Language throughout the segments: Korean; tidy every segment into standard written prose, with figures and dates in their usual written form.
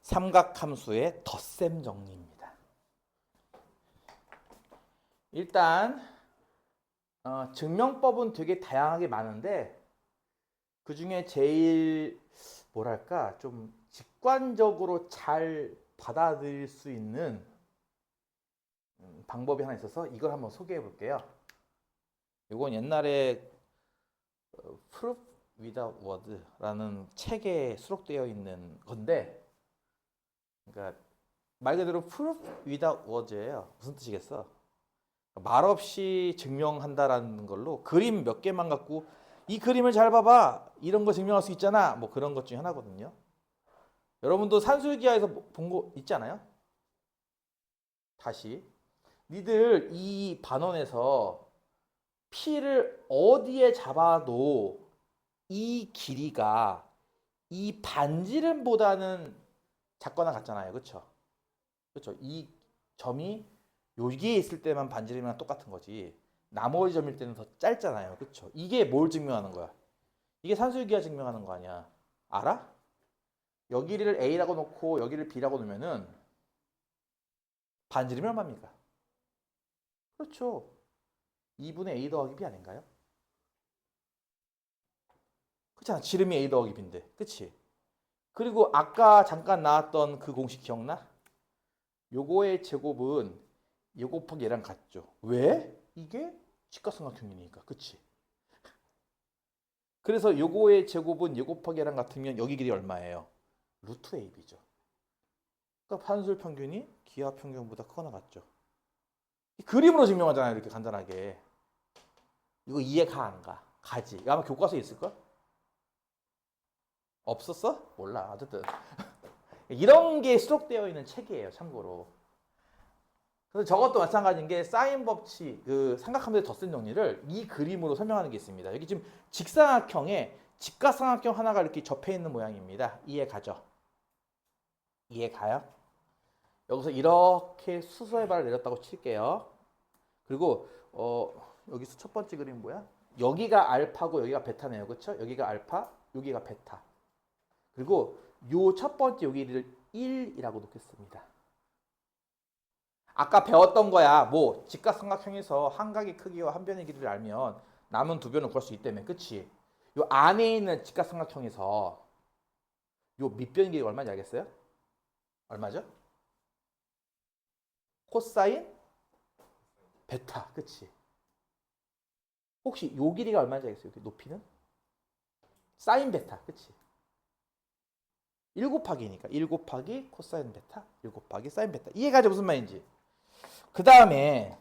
삼각함수의 덧셈 정리입니다. 일단 증명법은 되게 다양하게 많은데 그 중에 제일 뭐랄까 좀 직관적으로 잘 받아들일 수 있는 방법이 하나 있어서 이걸 한번 소개해 볼게요. 이건 옛날에 Proof Without Word라는 책에 수록되어 있는 건데, 그러니까 말 그대로 Proof Without Words예요. 무슨 뜻이겠어? 말 없이 증명한다라는 걸로 그림 몇 개만 갖고 이 그림을 잘 봐봐 이런 거 증명할 수 있잖아 뭐 그런 것 중에 하나거든요. 여러분도 산술기하에서 본 거 있지 않아요? 다시 니들 이 반원에서 P를 어디에 잡아도 이 길이가 이 반지름보다는 작거나 같잖아요. 그렇죠? 그렇죠? 이 점이 여기에 있을 때만 반지름이랑 똑같은 거지. 나머지 점일 때는 더 짧잖아요. 그렇죠? 이게 뭘 증명하는 거야? 이게 산술기하 증명하는 거 아니야. 알아? 여기를 A라고 놓고 여기를 B라고 놓으면은 반지름이 얼마입니까? 그렇죠. 2분의 A 더하기 B 아닌가요? 그렇잖아. 지름이 A 더하기 B인데. 그치? 그리고 아까 잠깐 나왔던 그 공식 기억나? 요거의 제곱은 요 곱하기 얘랑 같죠. 왜? 이게 직각삼각형이니까. 그치? 그래서 요거의 제곱은 요 곱하기 얘랑 같으면 여기 길이 얼마예요? 루트 AB죠. 그러니까 판술 평균이 기하 평균보다 크거나 같죠. 그림으로 증명하잖아요. 이렇게 간단하게. 이거 이해가 안 가. 가지. 이거 아마 교과서에 있을걸? 없었어? 몰라. 어쨌든. 이런 게 수록되어 있는 책이에요. 참고로. 그래서 저것도 마찬가지인 게 사인 법칙, 그 삼각함수의 덧셈 정리를 이 그림으로 설명하는 게 있습니다. 여기 지금 직사각형에 직각삼각형 하나가 이렇게 접해 있는 모양입니다. 이해 가죠? 이해 가요? 여기서 이렇게 수소의 발을 내렸다고 칠게요. 그리고 여기서 첫 번째 그림 뭐야? 여기가 알파고 여기가 베타네요. 그렇죠? 여기가 알파, 여기가 베타. 그리고 요 첫 번째 여기를 1이라고 놓겠습니다. 아까 배웠던 거야. 뭐 직각삼각형에서 한 각의 크기와 한 변의 길이를 알면 남은 두 변을 구할 수 있다며. 그치? 요 안에 있는 직각삼각형에서 요 밑변 길이가 얼마인지 알겠어요? 얼마죠? 코사인 베타. 그치? 혹시 요 길이가 얼마인지 알겠어요? 여기 높이는? 사인 베타. 그치? 1 곱하기니까 1 곱하기 코사인 베타 1 곱하기 사인 베타. 이해가죠? 무슨 말인지. 그 다음에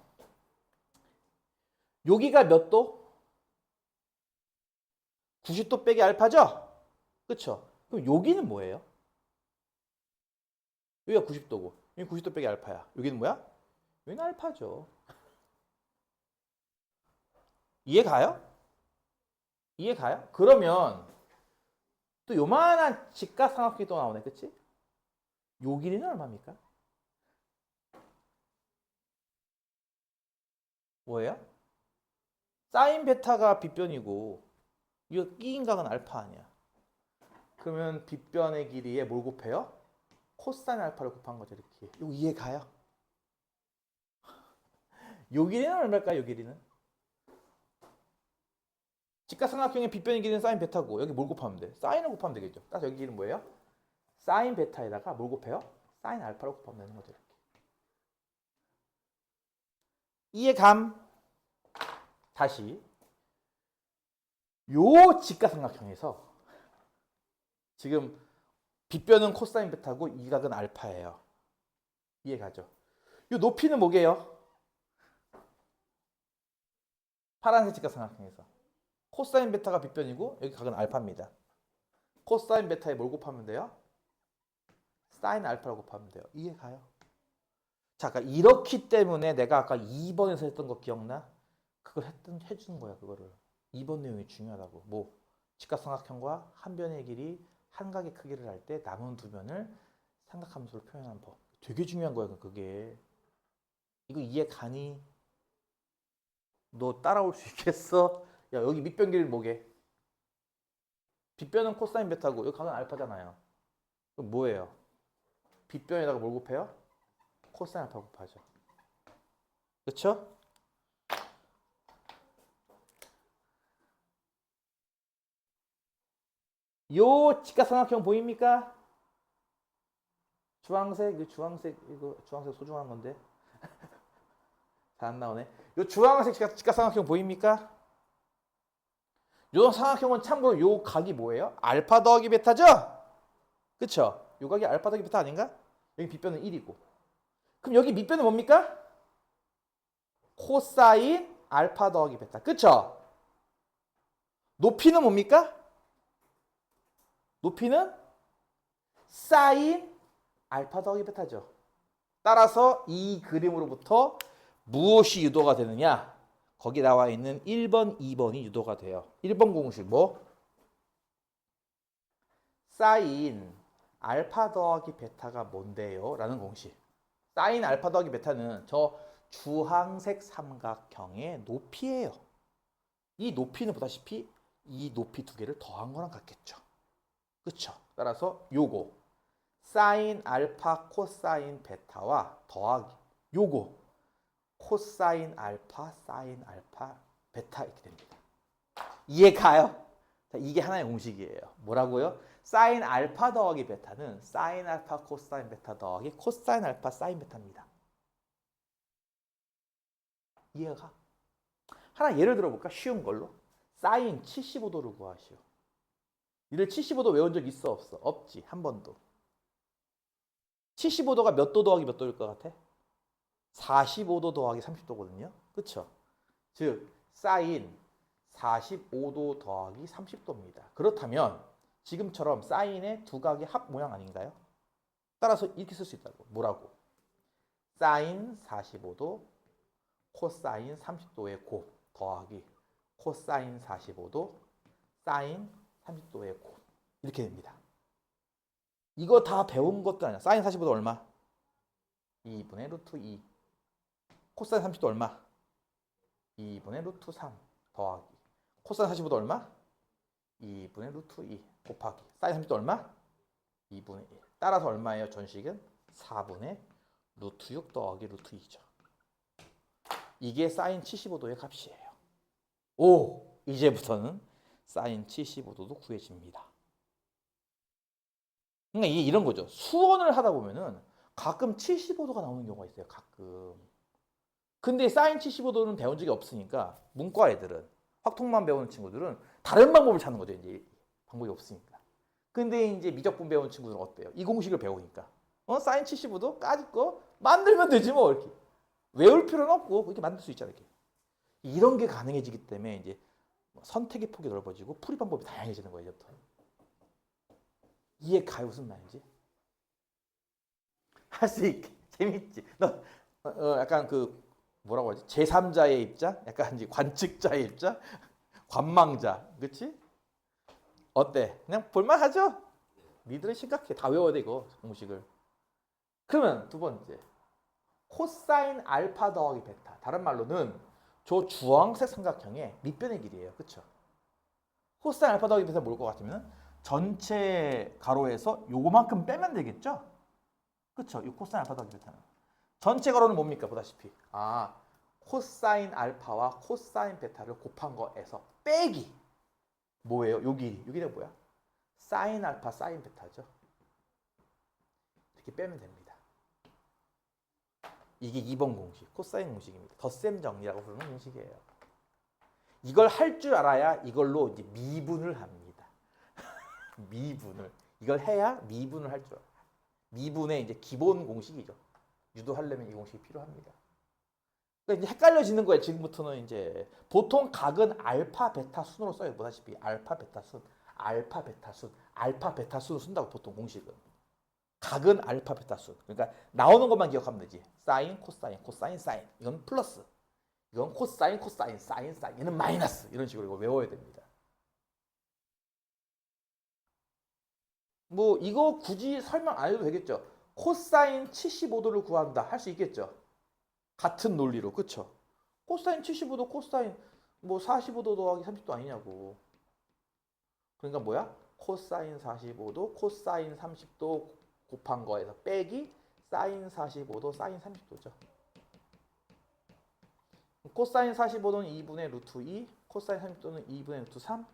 여기가 몇 도? 90도 빼기 알파죠? 그쵸? 그럼 여기는 뭐예요? 여기가 90도고 여기 90도 빼기 알파야. 여기는 뭐야? 여기는 알파죠. 이해 가요? 이해 가요? 그러면 또 요만한 직각삼각형이 또 나오네. 그치? 요 길이는 얼마입니까? 뭐예요? 사인 베타가 빗변이고 이거 끼인각은 알파 아니야. 그러면 빗변의 길이에 뭘 곱해요? 코사인 알파를 곱한 거죠. 이렇게. 이거 이해 가요? 요 길이는 얼마일까요? 요 길이는? 직각삼각형의 빗변의 길이는 사인 베타고 여기 뭘 곱하면 돼? 사인을 곱하면 되겠죠. 따라서 여기 길이는 뭐예요? 사인 베타에다가 뭘 곱해요? 사인 알파를 곱하면 되는 거죠. 이렇게. 이해감? 다시 요 직각삼각형에서 지금 빗변은 코사인 베타고 이 각은 알파예요. 이해가죠? 요 높이는 뭐게요? 파란색 직각삼각형에서 코사인 베타가 빗변이고 여기 각은 알파입니다. 코사인 베타에 뭘 곱하면 돼요? 사인 알파를 곱하면 돼요. 이해가요? 자, 아까 이렇기 때문에 내가 아까 2번에서 했던 거 기억나? 그걸 해주는 거야, 그거를. 2번 내용이 중요하다고. 뭐, 직각삼각형과 한 변의 길이, 한 각의 크기를 할 때 남은 두 변을 삼각함수로 표현한 법. 되게 중요한 거야, 그게. 이거 이해 가니? 너 따라올 수 있겠어? 야, 여기 밑변 길이는 뭐게? 빗변은 코사인 베타고, 여기 각은 알파잖아요. 그럼 뭐예요? 빗변에다가 뭘 곱해요? 코사인 알파 곱하죠. 그렇죠? 요 직각삼각형 보입니까? 주황색, 이거 주황색, 이거 주황색 소중한 건데. 잘 안 나오네. 요 주황색 직각삼각형 보입니까? 요 삼각형은 참고로 요 각이 뭐예요? 알파 더하기 베타죠? 그쵸? 요 각이 알파 더하기 베타 아닌가? 여기 빗변은 1이고. 그럼 여기 밑변은 뭡니까? 코사인 알파 더하기 베타. 그쵸? 높이는 뭡니까? 높이는 사인 알파 더하기 베타죠. 따라서 이 그림으로부터 무엇이 유도가 되느냐? 거기 나와 있는 1번, 2번이 유도가 돼요. 1번 공식 뭐? 사인 알파 더하기 베타가 뭔데요? 라는 공식. 사인 알파 더하기 베타는 저 주황색 삼각형의 높이예요. 이 높이는 보다시피 이 높이 두 개를 더한 거랑 같겠죠. 그렇죠? 따라서 요거 사인 알파 코사인 베타와 더하기 요거 코사인 알파 사인 알파 베타 이렇게 됩니다. 이해가요? 자, 이게 하나의 공식이에요. 뭐라고요? 사인 알파 더하기 베타는 사인 알파 코사인 베타 더하기 코사인 알파 사인 베타입니다. 이해가? 하나 예를 들어볼까? 쉬운 걸로. 사인 75도를 구하시오. 이를 75도 외운 적 있어 없어? 없지. 한 번도. 75도가 몇 도 더하기 몇 도일 것 같아? 45도 더하기 30도거든요. 그쵸? 즉 사인 45도 더하기 30도입니다. 그렇다면 지금처럼 사인의 두 각의 합 모양 아닌가요? 따라서 이렇게 쓸 수 있다고. 뭐라고? 사인 45도 코사인 30도의 곱 더하기 코사인 45도 사인 30도의 곱 이렇게 됩니다. 이거 다 배운 것도 아니야. 사인 45도 얼마? 2분의 루트 2 코사인 30도 얼마? 2분의 루트 3 더하기 코사인 45도 얼마? 2분의 루트 2 곱하기 사인 30도 얼마? 2분의 1 따라서 얼마예요? 전식은 4분의 루트 6 더하기 루트 2죠. 이게 사인 75도의 값이에요. 오! 이제부터는 사인 75도도 구해집니다. 그러니까 이게 이런 거죠. 수원을 하다 보면은 가끔 75도가 나오는 경우가 있어요. 가끔. 근데 사인 75도는 배운 적이 없으니까 문과 애들은 확통만 배우는 친구들은 다른 방법을 찾는 거죠. 이제 방법이 없으니까. 근데 이제 미적분 배우는 친구들은 어때요? 이 공식을 배우니까 사인 75도 까짓 거 만들면 되지 뭐 이렇게. 외울 필요는 없고 이렇게 만들 수 있잖아요. 이렇게. 이런 게 가능해지기 때문에 이제 선택의 폭이 넓어지고 풀이 방법이 다양해지는 거예요. 이제부터. 이해 가요 무슨 말인지? 할 수 있게 재밌지. 너 약간 그 뭐라고 하지? 제3자의 입장? 약간 이제 관측자의 입장? 관망자, 그렇지? 어때? 그냥 볼만하죠? 니들은 심각해. 다 외워야 돼 이거 공식을. 그러면 두 번째 코사인 알파 더하기 베타. 다른 말로는 저 주황색 삼각형의 밑변의 길이에요. 그렇죠? 코사인 알파 더하기 베타 뭘 것 같으면 전체 가로에서 요거만큼 빼면 되겠죠? 그렇죠? 이 코사인 알파 더하기 베타는 전체 가로는 뭡니까? 보다시피 코사인 알파와 코사인 베타를 곱한 거에서 빼기 뭐예요? 요 길이. 요 길이가 뭐야? 사인 알파 사인 베타죠. 이렇게 빼면 됩니다. 이게 2번 공식, 코사인 공식입니다. 덧셈 정리라고 부르는 공식이에요. 이걸 할 줄 알아야 이걸로 이제 미분을 합니다. 미분을. 이걸 해야 미분을 할 줄 알아요. 미분의 이제 기본 공식이죠. 유도하려면 이 공식이 필요합니다. 그러니까 이제 헷갈려지는 거예요. 지금부터는 이제 보통 각은 알파 베타 순으로 써요. 보다시피 알파 베타 순, 알파 베타 순, 알파 베타 순을 쓴다고 보통 공식은. 각은 알파 베타 순. 그러니까 나오는 것만 기억하면 되지. 사인, 코사인, 코사인, 사인. 이건 플러스. 이건 코사인, 코사인, 사인, 사인. 얘는 마이너스. 이런 식으로 이거 외워야 됩니다. 뭐 이거 굳이 설명 안 해도 되겠죠. 코사인 75도를 구한다. 할 수 있겠죠. 같은 논리로. 그쵸? 코사인 75도 코사인 뭐 45도 더하기 30도 아니냐고. 그러니까 뭐야? 코사인 45도 코사인 30도 곱한 거에서 빼기 사인 45도, 사인 30도죠. 코사인 45도는 2분의 루트 2, 코사인 30도는 2분의 루트 3,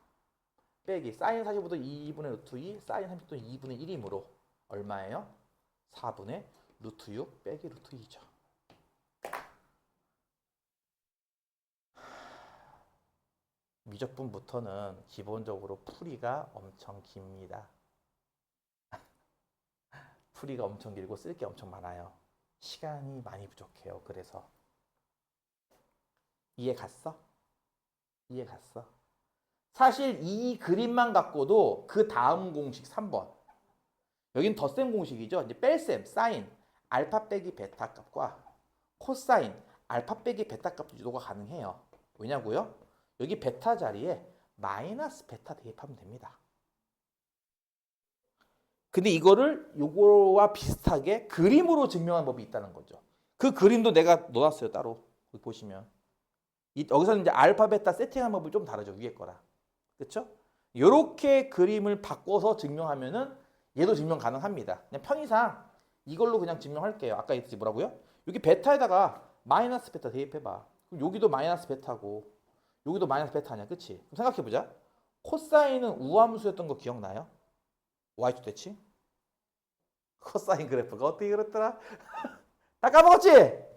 빼기 사인 45도 2분의 루트 2, 사인 30도는 2분의 1이므로 얼마예요? 4분의 루트 6 빼기 루트 2죠. 미적분부터는 기본적으로 풀이가 엄청 깁니다. 풀이가 엄청 길고 쓸 게 엄청 많아요. 시간이 많이 부족해요. 그래서 이해 갔어? 이해 갔어? 사실 이 그림만 갖고도 그 다음 공식 3번 여긴 덧셈 공식이죠. 이제 뺄셈, 사인, 알파 빼기 베타 값과 코사인, 알파 빼기 베타 값 유도가 가능해요. 왜냐고요? 여기 베타 자리에 마이너스 베타 대입하면 됩니다. 근데 이거를 요거와 비슷하게 그림으로 증명한 법이 있다는 거죠. 그 그림도 내가 넣어놨어요. 따로. 여기 보시면. 여기서는 이제 알파, 베타 세팅한 법이 좀 다르죠. 위에 거랑. 그렇죠? 이렇게 그림을 바꿔서 증명하면은 얘도 증명 가능합니다. 그냥 편의상 이걸로 그냥 증명할게요. 아까 했지 뭐라고요? 여기 베타에다가 마이너스 베타 대입해봐. 그럼 여기도 마이너스 베타고 여기도 마이너스 베타 아니야. 그치? 그럼 생각해보자. 코사인은 우함수였던 거 기억나요? y축 대칭? 코사인 그래프가 어떻게 그랬더라? 다 까먹었지?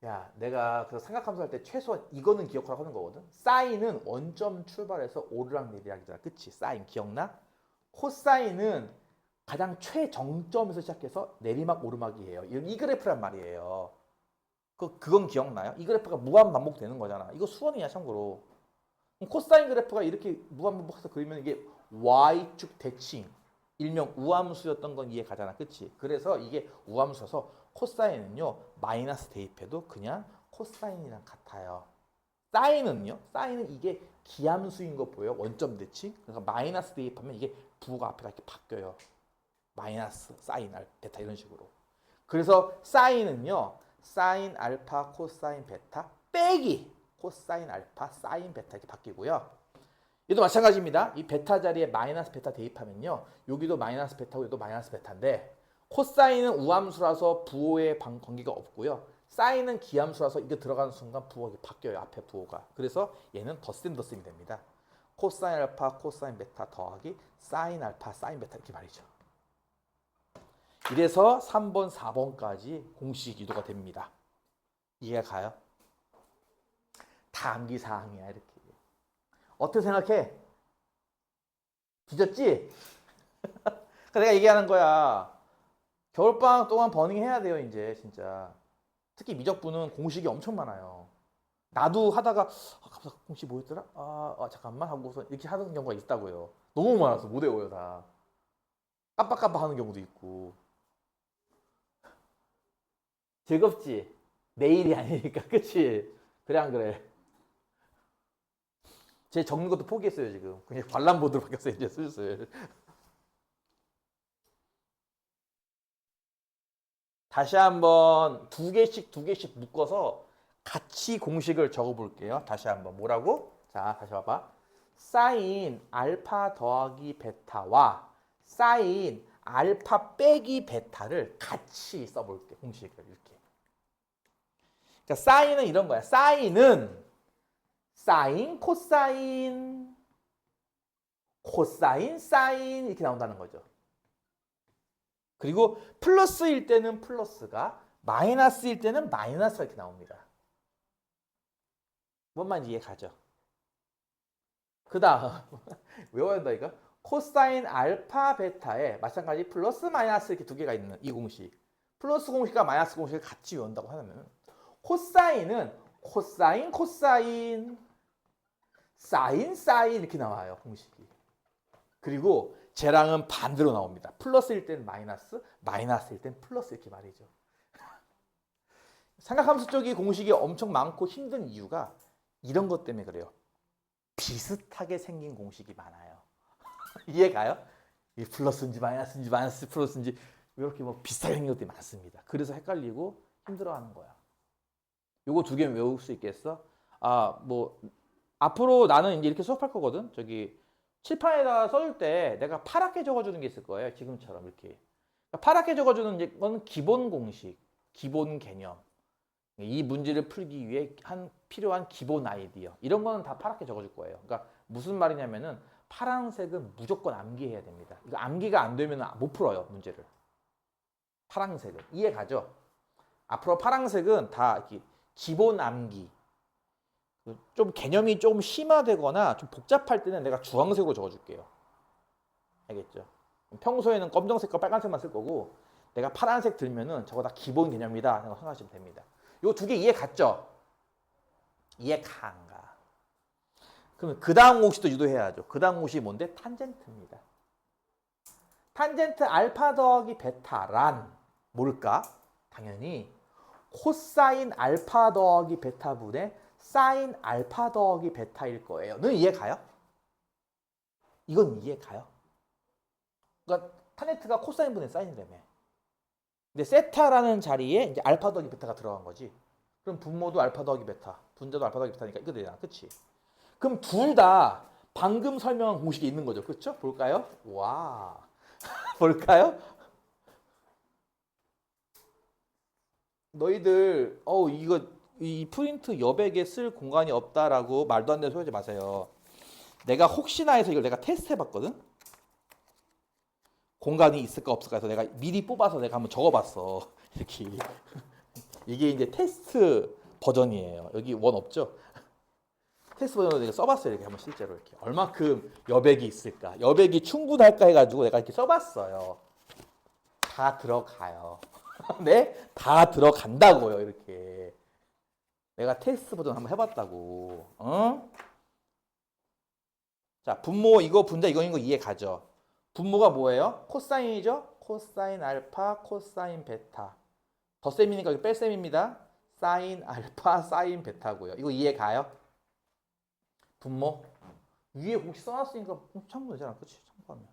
야, 내가 그 삼각함수 할 때 최소한 이거는 기억하라고 하는 거거든. 사인은 원점 출발해서 오르락 내리락이잖아. 그치? 사인 기억나? 코사인은 가장 최정점에서 시작해서 내리막 오르막이에요. 이 그래프란 말이에요. 그건 기억나요? 이 그래프가 무한 반복되는 거잖아. 이거 수원이야, 참고로. 코사인 그래프가 이렇게 무한 반복해서 그리면 이게 y축 대칭, 일명 우함수였던 건 이해 가잖아. 그치? 그래서 이게 우함수여서 코사인은요, 마이너스 대입해도 그냥 코사인이랑 같아요. 사인은요, 사인은 이게 기함수인 거 보여요? 원점 대칭? 그러니까 마이너스 대입하면 이게 부호가 앞에가 이렇게 바뀌어요. 마이너스, 사인, 베타 이런 식으로. 그래서 사인은요, 사인 알파 코사인 베타 빼기 코사인 알파 사인 베타 이렇게 바뀌고요. 얘도 마찬가지입니다. 이 베타 자리에 마이너스 베타 대입하면요. 여기도 마이너스 베타고 여기도 마이너스 베타인데 코사인은 우함수라서 부호에 관계가 없고요. 사인은 기함수라서 이게 들어가는 순간 부호가 바뀌어요. 앞에 부호가. 그래서 얘는 덧셈이 됩니다. 코사인 알파 코사인 베타 더하기 사인 알파 사인 베타 이렇게 말이죠. 이래서 3번, 4번까지 공식 유도가 됩니다. 이해가 가요? 다 암기사항이야 이렇게. 어떻게 생각해? 뒤졌지? 그러니까 내가 얘기하는 거야. 겨울방학 동안 버닝 해야 돼요 이제 진짜. 특히 미적분은 공식이 엄청 많아요. 나도 하다가 갑자기 공식 뭐였더라? 잠깐만 하고서 이렇게 하는 경우가 있다고요. 너무 많아서 못 외워요 다. 깜빡깜빡 하는 경우도 있고. 즐겁지? 내일이 아니니까 그치? 그래 안 그래? 제 적는 것도 포기했어요 지금. 그냥 관람보드로 바뀌었어요 이제 슬슬. 다시 한번 두 개씩 묶어서 같이 공식을 적어볼게요. 다시 한번 뭐라고? 자 다시 봐봐. 사인 알파 더하기 베타와 사인 알파 빼기 베타를 같이 써볼게 공식을 이렇게. 그러니까 사인은 이런 거야. 사인은 사인, 코사인, 코사인, 사인 이렇게 나온다는 거죠. 그리고 플러스일 때는 플러스가, 마이너스일 때는 마이너스가 이렇게 나옵니다. 뭔 말인지 이해 가죠? 그 다음 외워야 한다 이거? 코사인 알파 베타에 마찬가지 플러스 마이너스 이렇게 두 개가 있는 이 공식. 플러스 공식과 마이너스 공식을 같이 외운다고 하면 코사인은 코사인, 코사인, 사인, 사인 이렇게 나와요 공식이. 그리고 쟤랑은 반대로 나옵니다. 플러스일 땐 마이너스, 마이너스일 땐 플러스 이렇게 말이죠. 삼각함수 쪽이 공식이 엄청 많고 힘든 이유가 이런 것 때문에 그래요. 비슷하게 생긴 공식이 많아요. 이해가요? 이 플러스인지 마이너스인지 마이너스 플러스인지 이렇게 뭐 비슷하게 생긴 것들이 많습니다. 그래서 헷갈리고 힘들어하는 거야. 요거 두 개는 외울 수 있겠어? 뭐 앞으로 나는 이제 이렇게 수업할 거거든. 저기 칠판에다가 써줄 때 내가 파랗게 적어주는 게 있을 거예요. 지금처럼 이렇게. 그러니까 파랗게 적어주는 건 기본 공식, 기본 개념. 이 문제를 풀기 위해 필요한 기본 아이디어. 이런 거는 다 파랗게 적어줄 거예요. 그러니까 무슨 말이냐면은 파란색은 무조건 암기해야 됩니다. 이거 암기가 안 되면 못 풀어요, 문제를. 파란색은. 이해 가죠? 앞으로 파란색은 다 이렇게 기본 암기. 좀 개념이 좀 심화되거나 좀 복잡할 때는 내가 주황색으로 적어줄게요. 알겠죠? 평소에는 검정색과 빨간색만 쓸 거고 내가 파란색 들면은 저거 다 기본 개념이다 생각하시면 됩니다. 요 두 개 이해 갔죠? 이해 가 안 가? 그러면 그 다음 공식도 유도해야죠. 그 다음 공식이 뭔데? 탄젠트입니다. 탄젠트 알파 더하기 베타란 뭘까? 당연히 코사인 알파 더하기 베타분의 사인 알파 더하기 베타일 거예요. 는 이해 가요? 이건 이해 가요? 그러니까 탄젠트가 코사인분의 사인이라며. 근데 세타라는 자리에 이제 알파 더하기 베타가 들어간 거지. 그럼 분모도 알파 더하기 베타, 분자도 알파 더하기 베타니까 이거 되잖아. 그치? 그럼 둘 다 방금 설명한 공식이 있는 거죠. 그렇죠? 볼까요? 와. 볼까요? 너희들 이거 이 프린트 여백에 쓸 공간이 없다라고 말도 안 되는 소리 하지 마세요. 내가 혹시나 해서 이걸 내가 테스트 해봤거든. 공간이 있을까 없을까 해서 내가 미리 뽑아서 내가 한번 적어봤어. 이렇게 이게 이제 테스트 버전이에요. 여기 원 없죠? 테스트 버전으로 내가 써봤어요. 이렇게 한번 실제로 이렇게 얼마큼 여백이 있을까, 여백이 충분할까 해가지고 내가 이렇게 써봤어요. 다 들어가요. 네, 다 들어간다고요. 이렇게 내가 테스트 버전 한번 해봤다고. 어? 자, 분모 이거 분자 이거 이해 가죠? 분모가 뭐예요? 코사인이죠? 코사인 알파, 코사인 베타. 덧셈이니까 여기 뺄셈입니다. 사인 알파, 사인 베타고요. 이거 이해 가요? 분모 위에 공식 써놨으니까 참고면 되잖아. 그치? 참고하면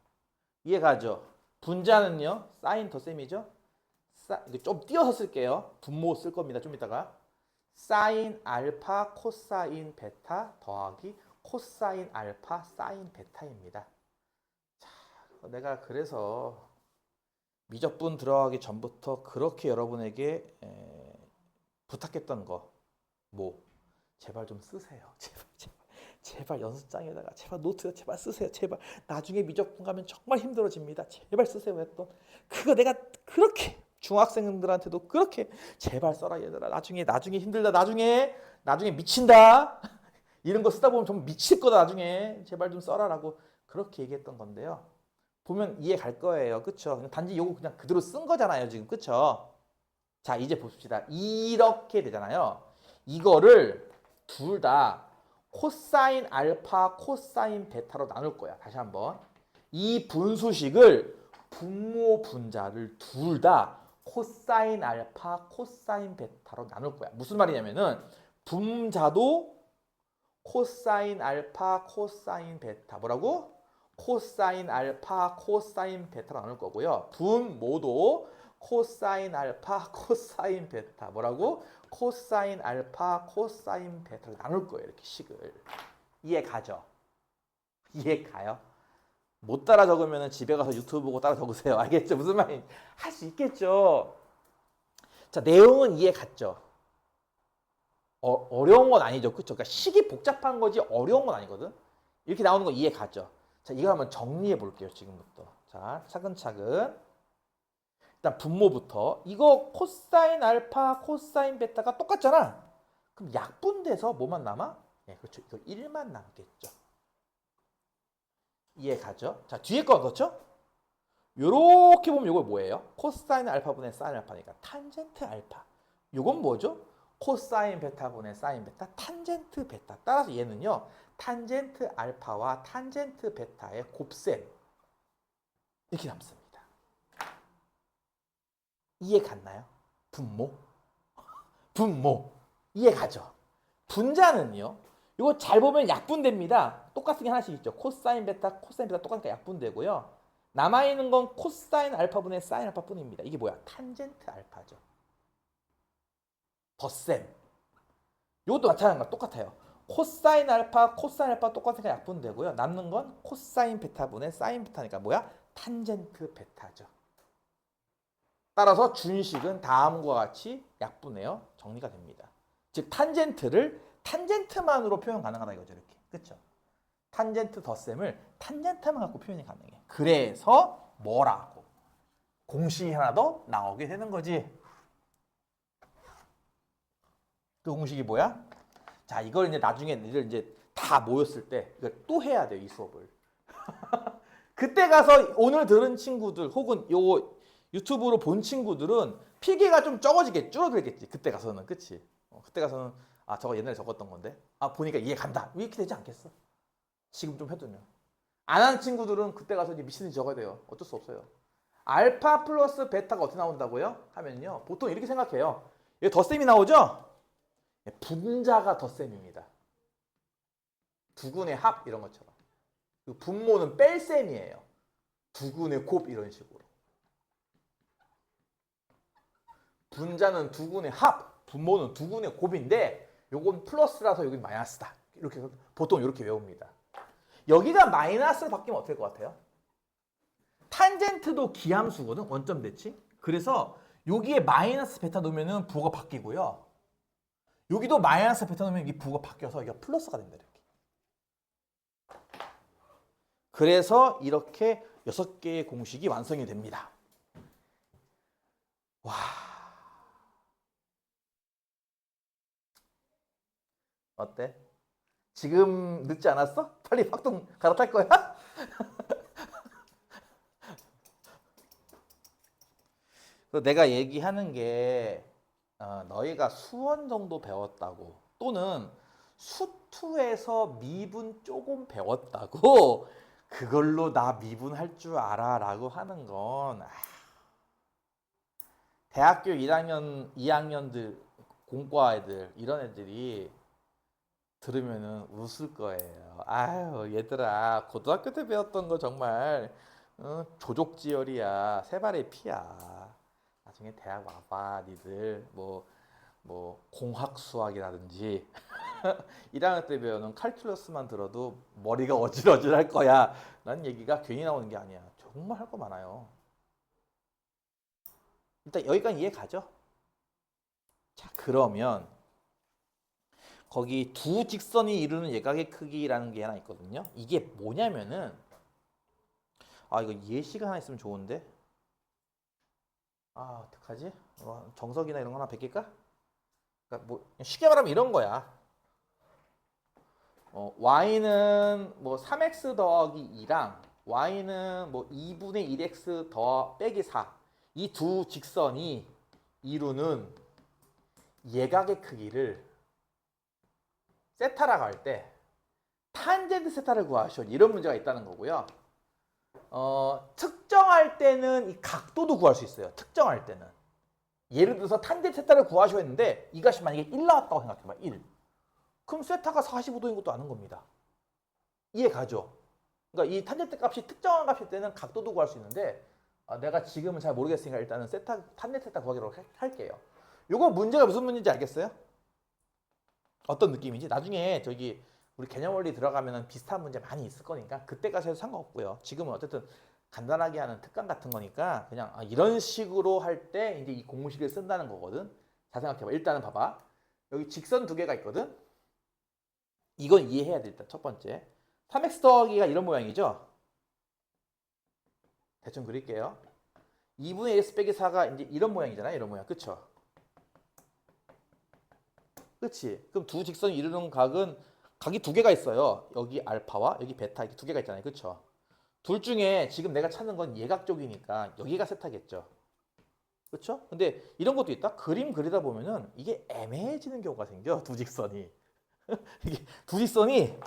이해 가죠? 분자는요 사인 덧셈이죠? 좀 띄어서 쓸게요. 분모 쓸 겁니다. 좀 이따가 사인 알파 코사인 베타 더하기 코사인 알파 사인 베타입니다. 자, 내가 그래서 미적분 들어가기 전부터 그렇게 여러분에게 부탁했던 거 뭐 제발 좀 쓰세요. 제발 연습장에다가 제발 노트 제발 쓰세요. 제발 나중에 미적분 가면 정말 힘들어집니다. 제발 쓰세요 했던 그거 내가 그렇게 중학생들한테도 그렇게 제발 써라 얘들아. 나중에 힘들다. 나중에 미친다. 이런 거 쓰다 보면 좀 미칠 거다. 나중에 제발 좀 써라라고 그렇게 얘기했던 건데요. 보면 이해 갈 거예요. 그쵸? 단지 요거 그냥 그대로 쓴 거잖아요. 지금 그쵸? 자 이제 봅시다. 이렇게 되잖아요. 이거를 둘 다 코사인 알파, 코사인 베타로 나눌 거야. 다시 한번. 이 분수식을 분모 분자를 둘 다 코사인 알파, 코사인 베타로 나눌 거야. 무슨 말이냐면은 분자도 코사인 알파, 코사인 베타. 뭐라고? 코사인 알파, 코사인 베타로 나눌 거고요. 분모도 코사인 알파, 코사인 베타. 뭐라고? 코사인 알파, 코사인 베타로 나눌 거예요. 이렇게 식을. 이해 가죠? 이해 가요? 못 따라 적으면 집에 가서 유튜브 보고 따라 적으세요. 알겠죠? 무슨 말인지 할 수 있겠죠? 자, 내용은 이해 갔죠? 어려운 건 아니죠. 그쵸? 그러니까 식이 복잡한 거지 어려운 건 아니거든? 이렇게 나오는 거 이해 갔죠? 자, 이거 한번 정리해 볼게요. 지금부터. 자, 차근차근. 일단 분모부터. 이거 코사인 알파, 코사인 베타가 똑같잖아. 그럼 약분돼서 뭐만 남아? 네, 그렇죠. 이거 1만 남겠죠. 이해 가죠? 자, 뒤에 거 그렇죠? 요렇게 보면 요거 뭐예요? 코사인 알파분의 사인 알파니까 탄젠트 알파. 요건 뭐죠? 코사인 베타분의 사인 베타, 탄젠트 베타. 따라서 얘는요. 탄젠트 알파와 탄젠트 베타의 곱셈. 이렇게 남습니다. 이해 갔나요? 분모. 분모. 이해 가죠? 분자는요. 이거 잘 보면 약분됩니다. 똑같은 게 하나씩 있죠. 코사인 베타, 코사인 베타 똑같으니까 약분되고요. 남아있는 건 코사인 알파분의 사인 알파 뿐입니다. 이게 뭐야? 탄젠트 알파죠. 덧셈. 이것도 마찬가지가 똑같아요. 코사인 알파 똑같으니까 약분 되고요. 남는 건 코사인 베타분의 사인 베타니까 뭐야? 탄젠트 베타죠. 따라서 준식은 다음과 같이 약분해요. 정리가 됩니다. 즉 탄젠트를 탄젠트만으로 표현 가능하다 이거죠. 이렇게. 그렇죠? 탄젠트 덧셈을 탄젠트만 갖고 표현이 가능해. 그래서 뭐라고? 공식이 하나 더 나오게 되는 거지. 그 공식이 뭐야? 자, 이걸 이제 나중에 이제 다 모였을 때 이걸 또 해야 돼요, 이 수업을. 그때 가서 오늘 들은 친구들 혹은 요 유튜브로 본 친구들은 필기가 좀 줄어들겠지. 그때 가서는, 그치? 그때 가서는 아, 저거 옛날에 적었던 건데. 아, 보니까 이해 간다. 이렇게 되지 않겠어? 지금 좀 해두면. 안 하는 친구들은 그때 가서 이제 미친듯이 적어야 돼요. 어쩔 수 없어요. 알파 플러스 베타가 어떻게 나온다고요? 하면요. 보통 이렇게 생각해요. 여기 덧셈이 나오죠? 분자가 덧셈입니다. 두근의 합 이런 것처럼. 분모는 뺄셈이에요. 두근의 곱 이런 식으로. 분자는 두근의 합, 분모는 두근의 곱인데 요건 플러스라서 여긴 마이너스다. 이렇게 보통 이렇게 외웁니다. 여기가 마이너스로 바뀌면 어떨 것 같아요? 탄젠트도 기함수거든. 원점 대칭. 그래서 여기에 마이너스 베타 놓으면 부호가 바뀌고요. 여기도 마이너스 베타 놓으면 이 부호가 바뀌어서 여기가 플러스가 된다. 이렇게. 그래서 이렇게 6개의 공식이 완성이 됩니다. 와. 어때? 지금 늦지 않았어? 빨리 확동 갈아탈 거야? 내가 얘기하는 게 너희가 수원 정도 배웠다고 또는 수투에서 미분 조금 배웠다고 그걸로 나 미분할 줄 알아 라고 하는 건 대학교 1학년, 2학년들 공과 애들 이런 애들이 들으면은 웃을 거예요. 아유 얘들아 고등학교 때 배웠던 거 정말 조족지열이야. 세발의 피야. 나중에 대학 와봐 니들 뭐 공학 수학이라든지 1학년 때 배우는 칼큘러스만 들어도 머리가 어질어질할 거야 라는 얘기가 괜히 나오는 게 아니야. 정말 할 거 많아요. 일단 여기까지 이해 가죠? 자 그러면 거기 두 직선이 이루는 예각의 크기라는 게 하나 있거든요. 이게 뭐냐면은 아 이거 예시가 하나 있으면 좋은데 아 어떡하지? 정석이나 이런 거 하나 베낄까? 그러니까 뭐 쉽게 말하면 이런 거야. y는 뭐 3x 더하기 2랑 y는 뭐 2분의 1x 더 빼기 4. 이 두 직선이 이루는 예각의 크기를 세타라고 할 때 탄젠트 세타를 구하시오. 이런 문제가 있다는 거고요. 특정할 때는 이 각도도 구할 수 있어요. 특정할 때는. 예를 들어서 탄젠트 세타를 구하셔야 했는데 이 값이 만약에 1 나왔다고 생각해봐. 1. 그럼 세타가 45도인 것도 아는 겁니다. 이해 가죠? 그러니까 이 탄젠트 값이 특정한 값일 때는 각도도 구할 수 있는데 내가 지금은 잘 모르겠으니까 일단은 탄젠트 세타 구하기로 할게요. 요거 문제가 무슨 문제인지 알겠어요? 어떤 느낌인지 나중에 저기 우리 개념 원리 들어가면 비슷한 문제 많이 있을 거니까 그때 가서 해도 상관없고요. 지금은 어쨌든 간단하게 하는 특강 같은 거니까 그냥 이런 식으로 할 때 이제 이 공식을 쓴다는 거거든. 잘 생각해봐. 일단은 봐봐. 여기 직선 두 개가 있거든. 이건 이해해야 돼. 일단 첫 번째 3x 더하기가 이런 모양이죠. 대충 그릴게요. 2분의 x 빼기 4가 이제 이런 모양이잖아요. 이런 모양. 그쵸? 그치? 그럼 두 직선이 이루는 각이 두 개가 있어요. 여기 알파와 여기 베타 이렇게 두 개가 있잖아요. 그쵸? 둘 중에 지금 내가 찾는 건 예각 쪽이니까 여기가 세타겠죠. 그렇죠? 근데 이런 것도 있다. 그림 그리다 보면은 이게 애매해지는 경우가 생겨. 두 직선이. 이게 두 직선이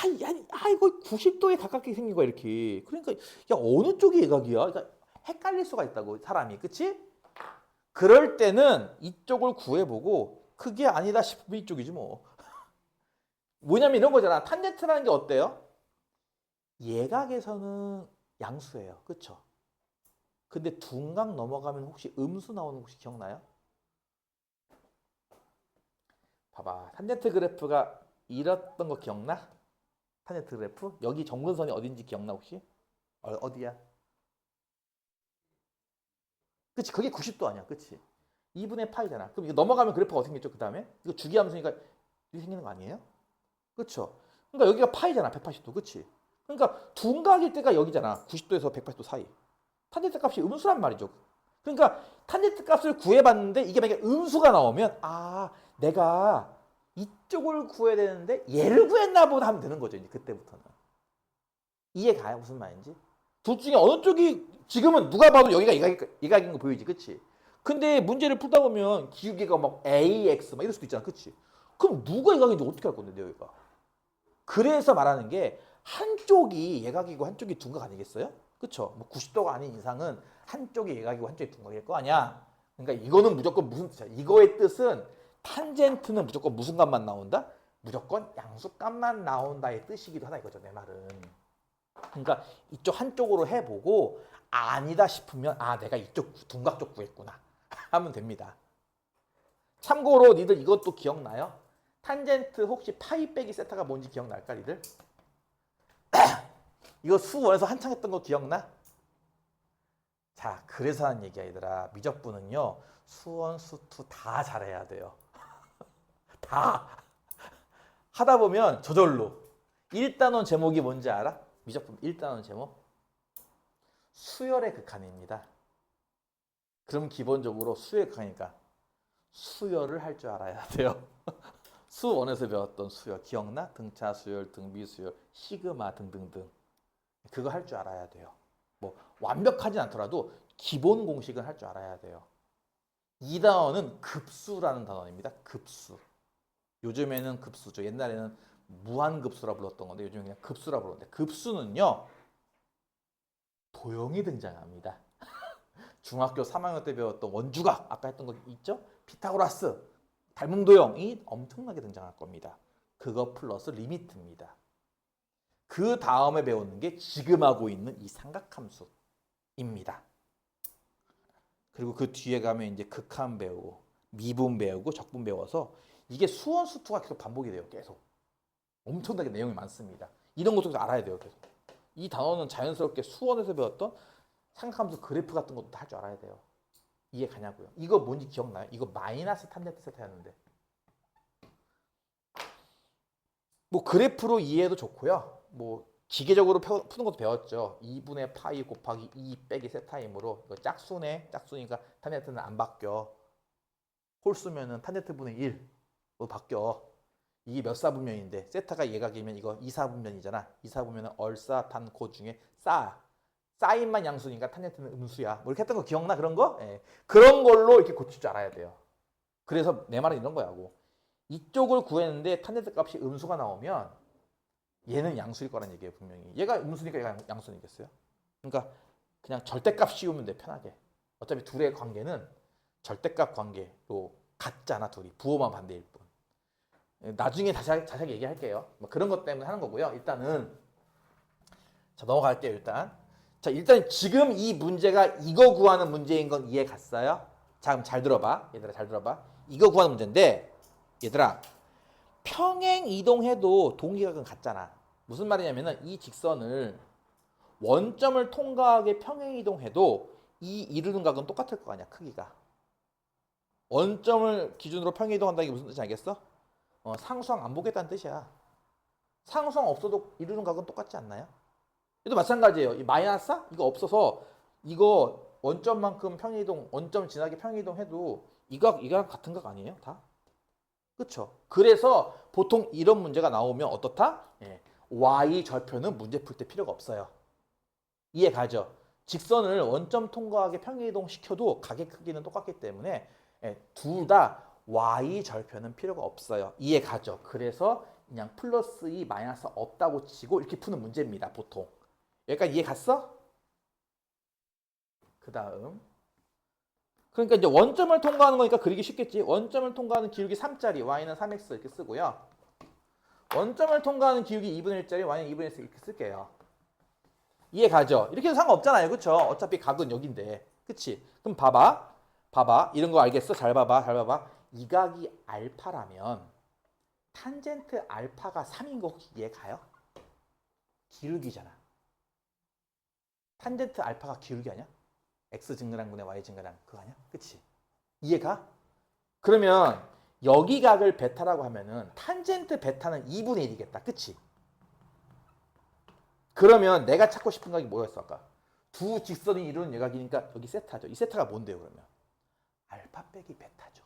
이거 90도에 가깝게 생긴 거야 이렇게. 그러니까 야 어느 쪽이 예각이야? 그러니까 헷갈릴 수가 있다고 사람이. 그치? 그럴 때는 이쪽을 구해보고 그게 아니다 싶으면 이쪽이지 뭐. 뭐냐면 이런 거잖아. 탄젠트라는 게 어때요? 예각에서는 양수예요. 그쵸? 근데 둔각 넘어가면 혹시 음수 나오는 거 혹시 기억나요? 봐봐. 탄젠트 그래프가 이랬던 거 기억나? 탄젠트 그래프? 여기 정근선이 어딘지 기억나 혹시? 어디야? 그치, 그게 90도 아니야. 그치? 2분의 파이잖아. 그럼 이거 넘어가면 그래프가 어떻게 생겼죠? 그 다음에? 이거 주기함수니까 이렇게 생기는 거 아니에요? 그쵸? 그러니까 여기가 파이잖아. 180도. 그치? 그러니까 둔각일 때가 여기잖아. 90도에서 180도 사이. 탄젠트 값이 음수란 말이죠. 그러니까 탄젠트 값을 구해봤는데 이게 만약에 음수가 나오면 아, 내가 이쪽을 구해야 되는데 얘를 구했나 보다 하면 되는 거죠. 이제 그때부터는. 이해가요? 무슨 말인지? 둘 중에 어느 쪽이 지금은 누가 봐도 여기가 이각인 거 보이지, 그치? 근데 문제를 풀다 보면 기울기가 막 AX 막 이럴 수도 있잖아, 그치? 그럼 누가 이각인지 어떻게 할 건데, 여기가? 그래서 말하는 게 한쪽이 예각이고 한쪽이 둔각 아니겠어요? 그쵸? 뭐 90도가 아닌 이상은 한쪽이 예각이고 한쪽이 둔각일 거 아니야? 그러니까 이거는 무조건 무슨 뜻이야? 이거의 뜻은 탄젠트는 무조건 무슨 값만 나온다? 무조건 양수값만 나온다의 뜻이기도 하다 이거죠, 내 말은. 그러니까 이쪽 한쪽으로 해보고 아니다 싶으면 아 내가 이쪽 둔각 쪽 구했구나 하면 됩니다. 참고로 니들 이것도 기억나요? 탄젠트 혹시 파이 빼기 세타가 뭔지 기억날까 니들? 이거 수원에서 한창 했던 거 기억나? 자, 그래서 하는 얘기야 얘들아. 미적분은요 수원, 수투 다 잘해야 돼요. 다 하다 보면 저절로 1단원 제목이 뭔지 알아? 미적분 1단원 제목? 수열의 극한입니다. 그럼 기본적으로 수열의 극한이니까 수열을 할 줄 알아야 돼요. 수원에서 배웠던 수열 기억나? 등차 수열, 등비 수열, 시그마 등등등. 그거 할 줄 알아야 돼요. 뭐 완벽하진 않더라도 기본 공식은 할 줄 알아야 돼요. 이 단어는 급수라는 단어입니다. 급수. 요즘에는 급수죠. 옛날에는 무한급수라 불렀던 건데 요즘은 그냥 급수라 부르는데 급수는요. 도형이 등장합니다. 중학교 3학년 때 배웠던 원주각 아까 했던 거 있죠? 피타고라스 닮음 도형이 엄청나게 등장할 겁니다. 그거 플러스 리미트입니다. 그 다음에 배우는 게 지금 하고 있는 이 삼각함수입니다. 그리고 그 뒤에 가면 이제 극한 배우고 미분 배우고 적분 배워서 이게 수원 수투가 계속 반복이 돼요. 계속 엄청나게 내용이 많습니다. 이런 것도 알아야 돼요. 계속 이 단어는 자연스럽게 수원에서 배웠던 삼각함수 그래프 같은 것도 다 할 줄 알아야 돼요. 이해 가냐고요. 이거 뭔지 기억나요? 이거 마이너스 탄젠트 세타였는데 뭐 그래프로 이해해도 좋고요. 뭐 기계적으로 푸는 것도 배웠죠. 2분의 파이 곱하기 2 빼기 세타임으로 이거 짝수네. 짝수니까 탄젠트는 안 바뀌어. 홀수면은 탄젠트분의 1로 바뀌어. 이게 몇 사분면인데 세타가 예각이면 이거 2사분면이잖아. 2사분면은 얼사탄고 중에 사인만 양수니까 탄젠트는 음수야. 뭐 이렇게 했던 거 기억나? 그런 거? 예. 그런 걸로 이렇게 고칠 줄 알아야 돼요. 그래서 내 말은 이런 거야고. 이쪽을 구했는데 탄젠트 값이 음수가 나오면 얘는 양수일 거란 얘기예요. 분명히. 얘가 음수니까 얘가 양수니겠어요? 그러니까 그냥 절대값 씌우면 돼. 편하게. 어차피 둘의 관계는 절대값 관계로 같잖아. 둘이. 부호만 반대일 뿐. 나중에 자세하게 얘기할게요. 뭐 그런 것 때문에 하는 거고요. 일단은 자 넘어갈게요. 일단 지금 이 문제가 이거 구하는 문제인 건 이해 갔어요? 자 그럼 잘 들어봐. 얘들아 잘 들어봐. 이거 구하는 문제인데 얘들아 평행 이동해도 동기각은 같잖아. 무슨 말이냐면은 이 직선을 원점을 통과하게 평행 이동해도 이 이루는 각은 똑같을 거 아니야. 크기가. 원점을 기준으로 평행 이동한다는 게 무슨 뜻인지 알겠어? 상수항 안 보겠다는 뜻이야. 상수항 없어도 이루는 각은 똑같지 않나요? 얘도 마찬가지예요. 이 마이너스 이거 없어서 이거 원점만큼 평행이동, 원점 지나게 평행이동해도 이각 같은 각 아니에요? 다? 그쵸? 그래서 보통 이런 문제가 나오면 어떻다? 예. y 절표는 문제 풀 때 필요가 없어요. 이해 가죠? 직선을 원점 통과하게 평행이동 시켜도 각의 크기는 똑같기 때문에 예, 둘 다 y 절표는 필요가 없어요. 이해 가죠? 그래서 그냥 플러스 2 마이너스 없다고 치고 이렇게 푸는 문제입니다. 보통. 여기까지 이해 갔어? 그 다음 그러니까 이제 원점을 통과하는 거니까 그리기 쉽겠지. 원점을 통과하는 기울기 3짜리 y는 3x 이렇게 쓰고요. 원점을 통과하는 기울기 2분의 1짜리 y는 2분의 1 이렇게 쓸게요. 이해 가죠? 이렇게 해도 상관없잖아요. 그쵸? 어차피 각은 여긴데. 그치? 그럼 봐봐. 이런 거 알겠어? 잘 봐봐. 이 각이 알파라면 탄젠트 알파가 3인 거 혹시 이해가요? 기울기잖아. 탄젠트 알파가 기울기 아니야? x 증가량분의 y 증가량 그거 아니야? 그치? 이해가? 그러면 여기 각을 베타라고 하면은 탄젠트 베타는 2분의 1이겠다. 그치? 그러면 내가 찾고 싶은 각이 뭐였어 아까? 두 직선이 이루는 예각이니까 여기 세타죠. 이 세타가 뭔데요 그러면? 알파 빼기 베타죠.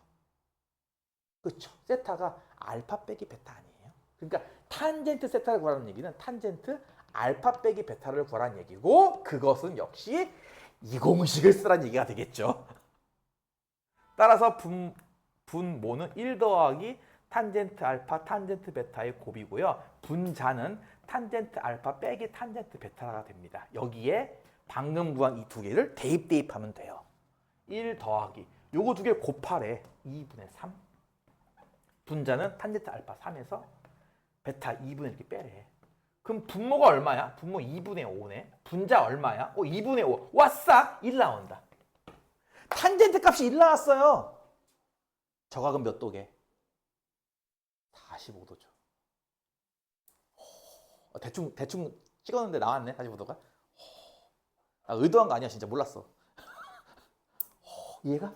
그렇죠. 세타가 알파 빼기 베타 아니에요? 그러니까 탄젠트 세타를 구하라는 얘기는 탄젠트 알파 빼기 베타를 구하라는 얘기고 그것은 역시 이 공식을 쓰라는 얘기가 되겠죠. 따라서 분모는 1 더하기 탄젠트 알파 탄젠트 베타의 곱이고요. 분자는 탄젠트 알파 빼기 탄젠트 베타가 됩니다. 여기에 방금 구한 이 두 개를 대입하면 돼요. 1 더하기 요거 두 개 곱하래. 2분의 3. 분자는 탄젠트 알파 3에서 베타 2분의 이렇게 빼래. 그럼 분모가 얼마야? 분모 2분의 5네. 분자 얼마야? 2분의 5. 왔싸! 1 나온다. 탄젠트 값이 1 나왔어요. 저각은 몇 도게? 45도죠. 대충 찍었는데 나왔네, 45도가. 의도한 거 아니야, 진짜 몰랐어. 이해가?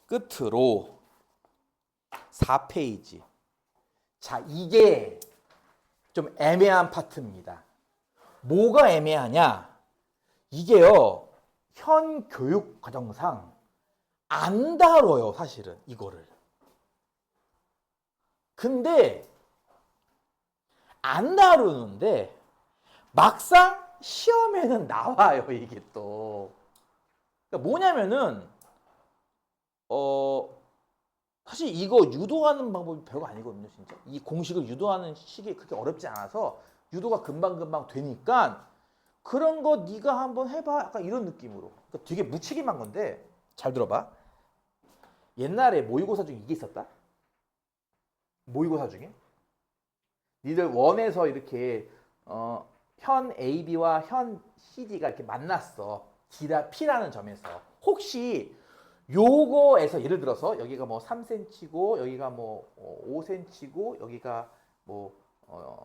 끝으로 4페이지. 자, 이게 좀 애매한 파트입니다. 뭐가 애매하냐? 이게요, 현 교육 과정상 안 다뤄요, 사실은 이거를. 근데 안 다루는데 막상 시험에는 나와요, 이게 또. 그러니까 뭐냐면은 사실 이거 유도하는 방법이 별거 아니거든요, 진짜. 이 공식을 유도하는 식이 그렇게 어렵지 않아서 유도가 금방금방 되니까 그런 거 네가 한번 해봐. 약간 이런 느낌으로. 그러니까 되게 무책임한 건데 잘 들어봐. 옛날에 모의고사 중에 이게 있었다? 모의고사 중에? 니들 원에서 이렇게 현 AB와 현 CD가 이렇게 만났어. P라는 점에서. 혹시 요거에서 예를 들어서 여기가 뭐 3cm고 여기가 뭐 5cm고 여기가 뭐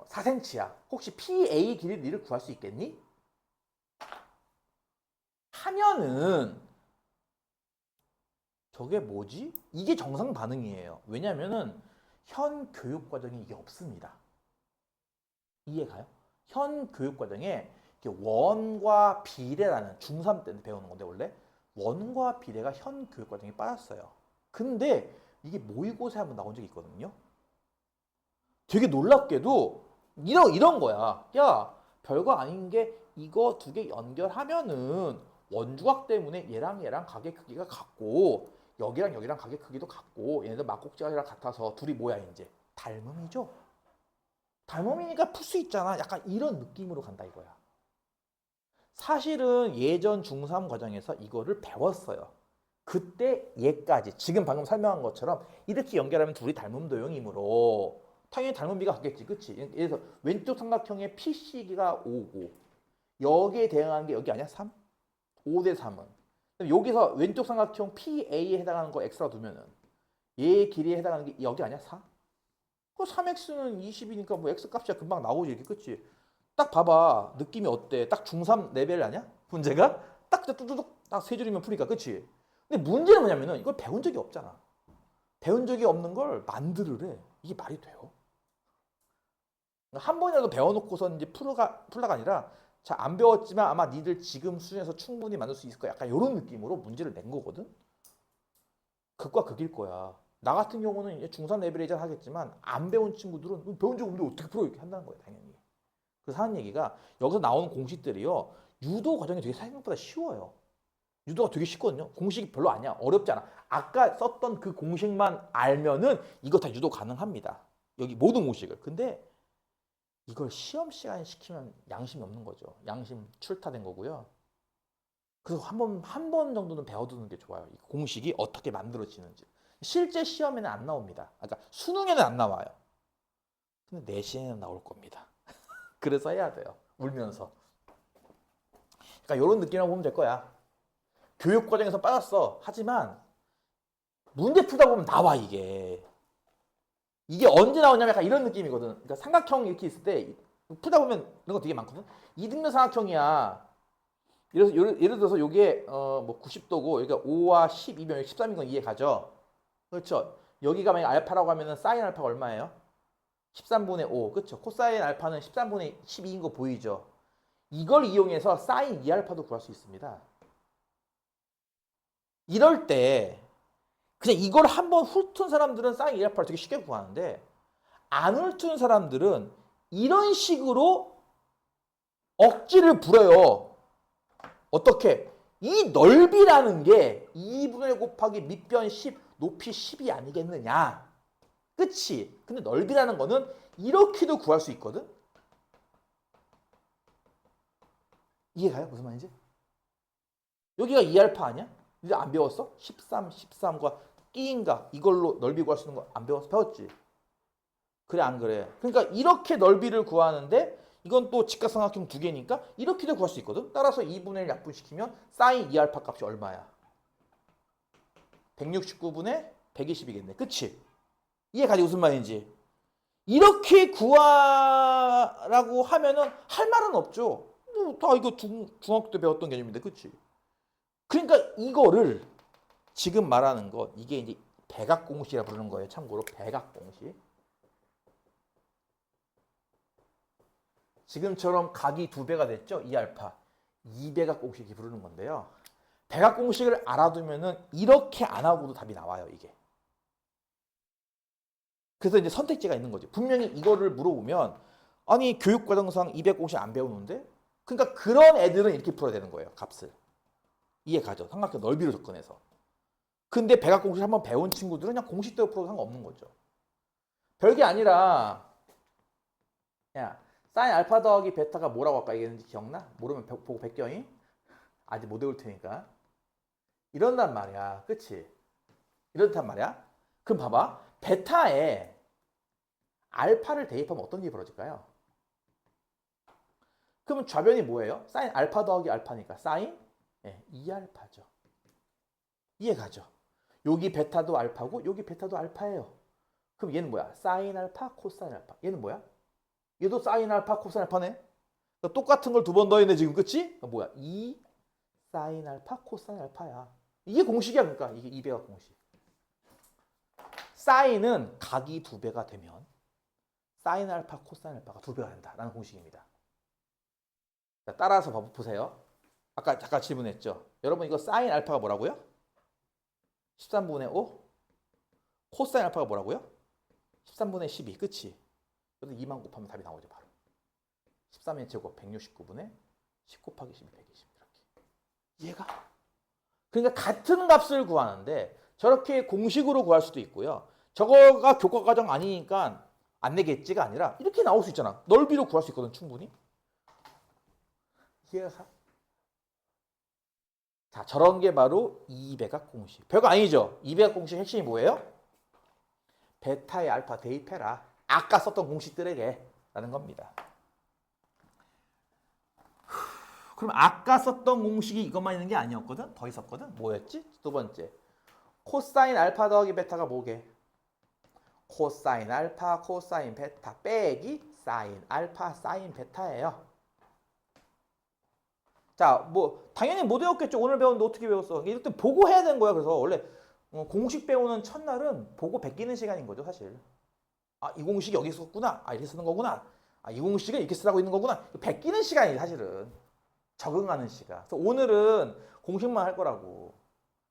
4cm야. 혹시 PA 길이를 니를 구할 수 있겠니? 하면은 저게 뭐지? 이게 정상 반응이에요. 왜냐면은 현 교육 과정에 이게 없습니다. 이해가요? 현 교육 과정에 원과 비례라는 중3 때 배우는 건데 원래 원과 비례가 현 교육 과정에 빠졌어요. 근데 이게 모의고사에 한번 나온 적이 있거든요. 되게 놀랍게도 이런 거야. 야, 별거 아닌 게 이거 두 개 연결하면은 원주각 때문에 얘랑 가게 크기가 같고 여기랑 여기랑 가게 크기도 같고 얘네들 막곡지각이랑 같아서 둘이 뭐야 이제 닮음이죠. 닮음이니까 풀 수 있잖아. 약간 이런 느낌으로 간다 이거야. 사실은 예전 중3 과정에서 이거를 배웠어요. 그때 얘까지 지금 방금 설명한 것처럼 이렇게 연결하면 둘이 닮음 도형이므로 당연히 닮음비가 같겠지. 그치? 예를 들어서 왼쪽 삼각형의 PC기가 5고 여기에 대응하는 게 여기 아니야? 3? 5대 3은. 여기서 왼쪽 삼각형 PA에 해당하는 거 X라 두면은 얘의 길이에 해당하는 게 여기 아니야? 4? 그 3X는 20이니까 뭐 X 값이 금방 나오지. 이렇게 그치? 딱 봐봐. 느낌이 어때? 딱 중3 레벨 아니야? 문제가? 딱 뚜두둑 딱 세 줄이면 풀니까. 그치? 근데 문제는 뭐냐면은 이걸 배운 적이 없잖아. 배운 적이 없는 걸 만들으래. 이게 말이 돼요? 한 번이라도 배워놓고서 이제 풀라가 아니라 자, 안 배웠지만 아마 니들 지금 수준에서 충분히 만들 수 있을 거야. 약간 이런 느낌으로 문제를 낸 거거든? 극과 극일 거야. 나 같은 경우는 이제 중3 레벨에 이제 하겠지만 안 배운 친구들은 배운 적 없는데 어떻게 풀어? 이렇게 한다는 거야, 당연히. 그래서 하는 얘기가 여기서 나오는 공식들이요. 유도 과정이 되게 생각보다 쉬워요. 유도가 되게 쉽거든요. 공식이 별로 아니야. 어렵지 않아. 아까 썼던 그 공식만 알면은 이거 다 유도 가능합니다. 여기 모든 공식을. 근데 이걸 시험 시간에 시키면 양심이 없는 거죠. 양심 출타된 거고요. 그래서 한 번 정도는 배워두는 게 좋아요. 이 공식이 어떻게 만들어지는지. 실제 시험에는 안 나옵니다. 그러니까 수능에는 안 나와요. 근데 내신에는 나올 겁니다. 그래서 해야 돼요. 울면서. 그러니까 이런 느낌이라고 보면 될 거야. 교육 과정에서 빠졌어. 하지만 문제 풀다 보면 나와 이게. 이게 언제 나오냐면 약간 이런 느낌이거든. 그러니까 삼각형 이렇게 있을 때 풀다 보면 이런 거 되게 많거든. 이등변 삼각형이야. 예를 들어서 요게 뭐 90도고 여기가 5와 12면 13인 건 이해 가죠? 그렇죠? 여기가 만약 알파라고 하면은 사인 알파가 얼마예요? 13분의 5. 그렇죠? 코사인 알파는 13분의 12인 거 보이죠? 이걸 이용해서 사인 2알파도 구할 수 있습니다. 이럴 때 그냥 이걸 한번 훑은 사람들은 사인 2알파를 되게 쉽게 구하는데 안 훑은 사람들은 이런 식으로 억지를 부려요. 어떻게? 이 넓이라는 게 2분의 1 곱하기 밑변 10, 높이 10이 아니겠느냐. 그치? 근데 넓이라는 거는 이렇게도 구할 수 있거든? 이해가요? 무슨 말인지? 여기가 2알파 아니야? 이제 안 배웠어? 13, 13과 끼인각 이걸로 넓이 구할 수 있는 거 안 배웠어? 배웠지? 그래 안 그래? 그러니까 이렇게 넓이를 구하는데 이건 또 직각삼각형 두 개니까 이렇게도 구할 수 있거든? 따라서 2분의 1 약분시키면 사인 2알파 값이 얼마야? 169분의 120이겠네. 그치? 이해가지 무슨 말인지? 이렇게 구하라고 하면은 할 말은 없죠. 뭐 다 이거 중학교 때 배웠던 개념인데, 그치? 그러니까 이거를 지금 말하는 것 이게 이제 백악공식이라 부르는 거예요. 참고로 백악공식. 지금처럼 각이 2배가 됐죠? 2알파. 2백악공식이 부르는 건데요. 백악공식을 알아두면은 이렇게 안 하고도 답이 나와요, 이게. 그래서 이제 선택지가 있는 거지. 분명히 이거를 물어보면 아니 교육과정상 200공식 안 배우는데? 그러니까 그런 애들은 이렇게 풀어야 되는 거예요. 값을. 이해 가죠? 삼각형 넓이로 접근해서. 근데 백악공식 한번 배운 친구들은 그냥 공식대로 풀어도 상관없는 거죠. 별게 아니라 야 사인 알파 더하기 베타가 뭐라고 아까 얘기했는지 기억나? 모르면 보고 백경이 아직 못 외울 테니까. 이런단 말이야. 그치? 이렇단 말이야. 그럼 봐봐. 베타에 알파를 대입하면 어떤 일이 벌어질까요? 그러면 좌변이 뭐예요? 사인 알파 더하기 알파니까 사인 2알파죠. 이해 가죠? 여기 베타도 알파고 여기 베타도 알파예요. 그럼 얘는 뭐야? 사인 알파, 코사인 알파. 얘는 뭐야? 얘도 사인 알파, 코사인 알파네. 그러니까 똑같은 걸 두 번 더했네 지금, 그치? 그러니까 뭐야? 2 사인 알파, 코사인 알파야. 이게 공식이야. 그러니까 이게 2배각 공식. 사인은 각이 2배가 되면 사인 알파, 코사인 알파가 2배가 된다라는 공식입니다. 자, 따라서 보세요. 아까 잠깐 질문했죠. 여러분 이거 사인 알파가 뭐라고요? 13분의 5. 코사인 알파가 뭐라고요? 13분의 12. 그치? 그래서 2만 곱하면 답이 나오죠. 바로. 13의 제곱 169분의 10 곱하기 12, 120 이렇게. 이해가? 그러니까 같은 값을 구하는데 저렇게 공식으로 구할 수도 있고요. 저거가 교과과정 아니니까 안 내겠지가 아니라 이렇게 나올 수 있잖아. 넓이로 구할 수 있거든 충분히. 이해가? 자, 저런 게 바로 2배각 공식. 별거 아니죠? 2배각 공식 핵심이 뭐예요? 베타에 알파 대입해라. 아까 썼던 공식들에게 라는 겁니다. 그럼 아까 썼던 공식이 이것만 있는 게 아니었거든? 더 있었거든? 뭐였지? 두 번째. 코사인 알파 더하기 베타가 뭐게? 코사인 알파, 코사인 베타 빼기 사인 알파, 사인 베타예요. 자, 뭐 당연히 못 외웠겠죠. 오늘 배웠는데 어떻게 배웠어? 이럴 때 보고 해야 되는 거야. 그래서 원래 공식 배우는 첫날은 보고 베끼는 시간인 거죠, 사실. 아, 이 공식이 여기 썼구나. 아, 이렇게 쓰는 거구나. 아, 이 공식은 이렇게 쓰라고 있는 거구나. 베끼는 시간이지, 사실은. 적응하는 시간. 그래서 오늘은 공식만 할 거라고.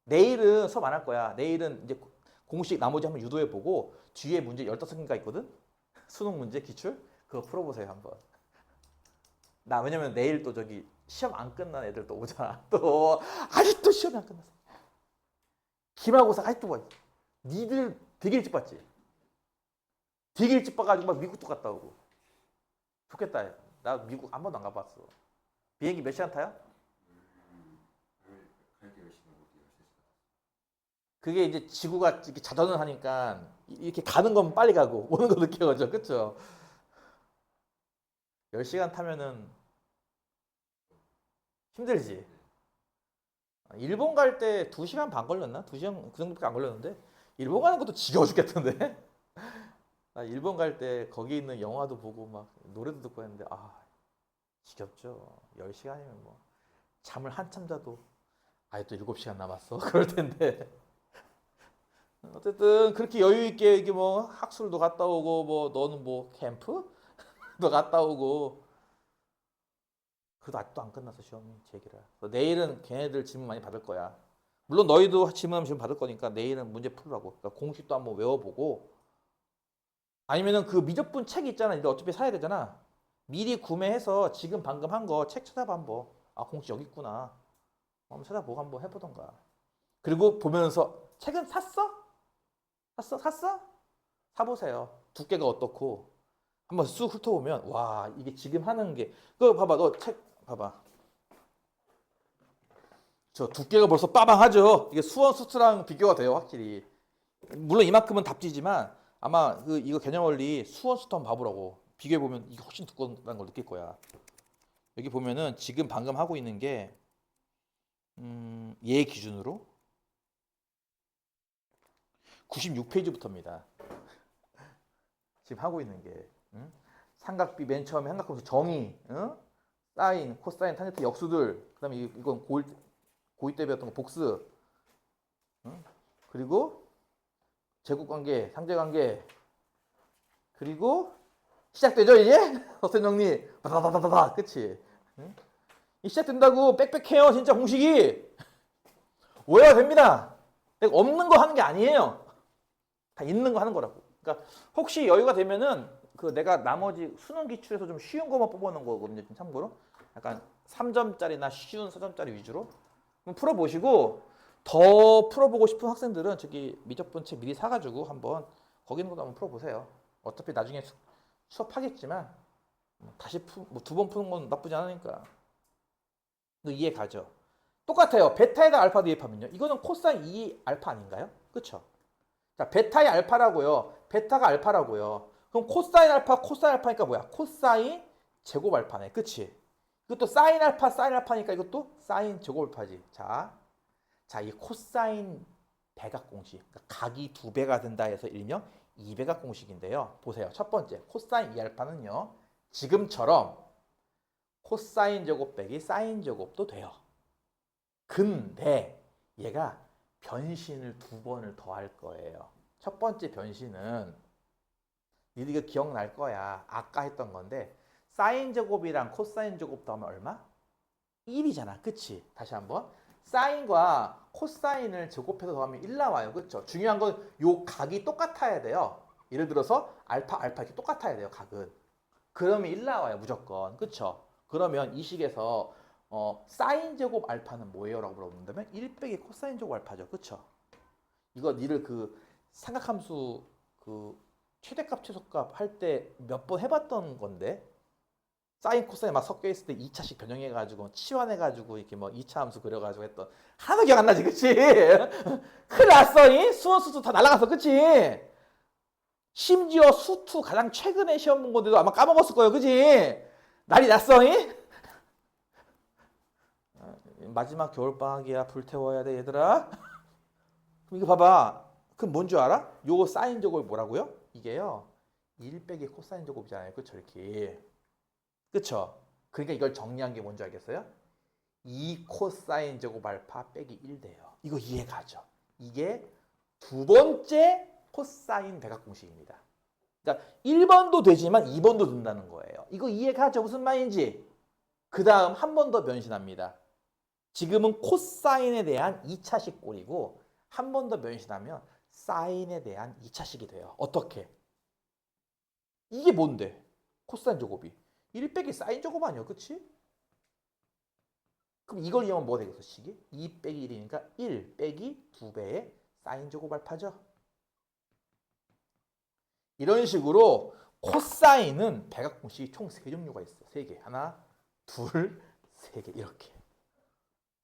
내일은 수업 안 할 거야. 내일은 이제 공식 나머지 한번 유도해 보고 뒤에 문제 15개가 있거든. 수능 문제 기출. 그거 풀어보세요, 한번. 나 왜냐면 내일 또 저기 시험 안 끝난 애들 또 오잖아. 또 아직도 시험이 안 끝났어. 기말고사 아직도 뭐 니들 되게 일찍 봤지? 되게 일찍 봐가지고 막 미국도 갔다 오고. 좋겠다. 나 미국 한 번도 안 가봤어. 비행기 몇 시간 타요? 그게 이제 지구가 이렇게 자전을 하니까 이렇게 가는 건 빨리 가고 오는 건 늦게 가죠. 그쵸? 10시간 타면은 힘들지. 일본 갈 때 2시간 반 걸렸나? 2시간 그 정도밖에 안 걸렸는데 일본 가는 것도 지겨워 죽겠던데. 나 일본 갈 때 거기 있는 영화도 보고 막 노래도 듣고 했는데 지겹죠. 10시간이면 뭐 잠을 한참 자도 또 7시간 남았어. 그럴 텐데. 어쨌든 그렇게 여유 있게 이게 뭐 학술도 갔다 오고 뭐 너는 뭐 캠프? 도 갔다 오고 그래도 아직도 안 끝났어 시험이 제기라. 내일은 걔네들 질문 많이 받을 거야. 물론 너희도 질문 받을 거니까 내일은 문제 풀라고. 그러니까 공식도 한번 외워보고 아니면은 그 미적분 책 있잖아. 이거 어차피 사야 되잖아. 미리 구매해서 지금 방금 한 거 책 찾아봐 한번. 공식 여기 있구나. 한번 찾아보고 한번 해보던가. 그리고 보면서 책은 샀어? 샀어? 사보세요. 두께가 어떻고 한번 쑥 훑어보면 와 이게 지금 하는 게 그거 봐봐 너 책 봐봐 저 두께가 벌써 빠방하죠. 이게 수원 수트랑 비교가 돼요 확실히. 물론 이만큼은 답지지만 아마 이거 개념 원리 수원 수트 한번 봐보라고. 비교해 보면 이게 훨씬 두껍다는 걸 느낄 거야. 여기 보면은 지금 방금 하고 있는 게 얘 기준으로 96페이지부터입니다. 지금 하고 있는 게 삼각비 맨 처음에 삼각함수 정의, 사인, 코사인, 탄젠트 역수들, 그다음에 이건 고1 때 배웠던 거 복수, 그리고 제곱관계, 상제관계, 그리고 시작되죠 이제 어떤 정리, 바다다다다, 그치? 이 시작된다고 빽빽해요 진짜 공식이. 오해가 됩니다. 내가 없는 거 하는 게 아니에요. 다 있는 거 하는 거라고. 그러니까 혹시 여유가 되면은 내가 나머지 수능 기출에서 좀 쉬운 거만 뽑아놓은 거거든요. 참고로 약간 3점짜리나 쉬운 4점짜리 위주로 한번 풀어보시고 더 풀어보고 싶은 학생들은 저기 미적분 책 미리 사가지고 한번 거기 있는 것도 한번 풀어보세요. 어차피 나중에 수업하겠지만 다시 뭐 2번 푸는 건 나쁘지 않으니까. 이해 가죠? 똑같아요. 베타에다 알파 대입하면요. 이거는 코사인 2 알파 아닌가요? 그쵸? 자, 베타의 알파라고요. 베타가 알파라고요. 그럼 코사인 알파니까 뭐야? 코사인 제곱 알파네. 그치? 이것도 사인 알파니까 이것도 사인 제곱 알파지. 자, 이 코사인 대각 공식. 그러니까 각이 2배가 된다 해서 일명 2배각 공식인데요. 보세요. 첫 번째, 코사인 2알파는요. 지금처럼 코사인 제곱 빼기 사인 제곱도 돼요. 근데 얘가 변신을 2번을 더 할 거예요. 첫 번째 변신은 니들 이거 기억날 거야. 아까 했던 건데 사인 제곱이랑 코사인 제곱 더하면 얼마? 1이잖아. 그치? 다시 한번. 사인과 코사인을 제곱해서 더하면 1 나와요. 그쵸? 중요한 건 요 각이 똑같아야 돼요. 예를 들어서 알파 이렇게 똑같아야 돼요. 각은. 그러면 1 나와요. 무조건. 그쵸? 그러면 이 식에서 사인 제곱 알파는 뭐예요? 라고 물어본다면 1 빼기 코사인 제곱 알파죠. 그쵸? 이거 니를 삼각함수 최대값 최소값 할 때 몇 번 해봤던 건데 사인 코사인 막 섞여 있을 때 2차식 변형해가지고 치환해가지고 이렇게 뭐 2차 함수 그려가지고 했던 하나도 기억 안 나지 그치? 큰일 났어 이 수원 수투 다 날라갔어 그치? 심지어 수투 가장 최근에 시험 본 건데도 아마 까먹었을 거예요 그치? 난리 났어 이? 마지막 겨울방학이야 불태워야 돼 얘들아. 그럼 이거 봐봐. 그럼 뭔 줄 알아? 요 사인 제곱이 뭐라고요? 이게요 1 빼기 코사인 제곱이잖아요. 그쵸 이렇게. 그쵸? 그러니까 이걸 정리한 게 뭔지 알겠어요? 2 코사인 제곱 알파 빼기 1 돼요. 이거 이해가죠? 이게 2번째 코사인 대각 공식입니다. 그러니까 1번도 되지만 2번도 된다는 거예요. 이거 이해가죠? 무슨 말인지? 그 다음 한 번 더 변신합니다. 지금은 코사인에 대한 2차식 꼴이고 한 번 더 변신하면 사인에 대한 2차식이 돼요. 어떻게? 이게 뭔데? 코사인 제곱이 1 빼기 사인 제곱 아니야 그치? 그럼 이걸 이용하면 뭐가 되겠어 식이? 2 빼기 1이니까 1 빼기 2배의 사인 제곱 알파죠. 이런 식으로 코사인은 대각 공식이 총 3종류가 있어. 3개. 하나, 둘, 3개 이렇게.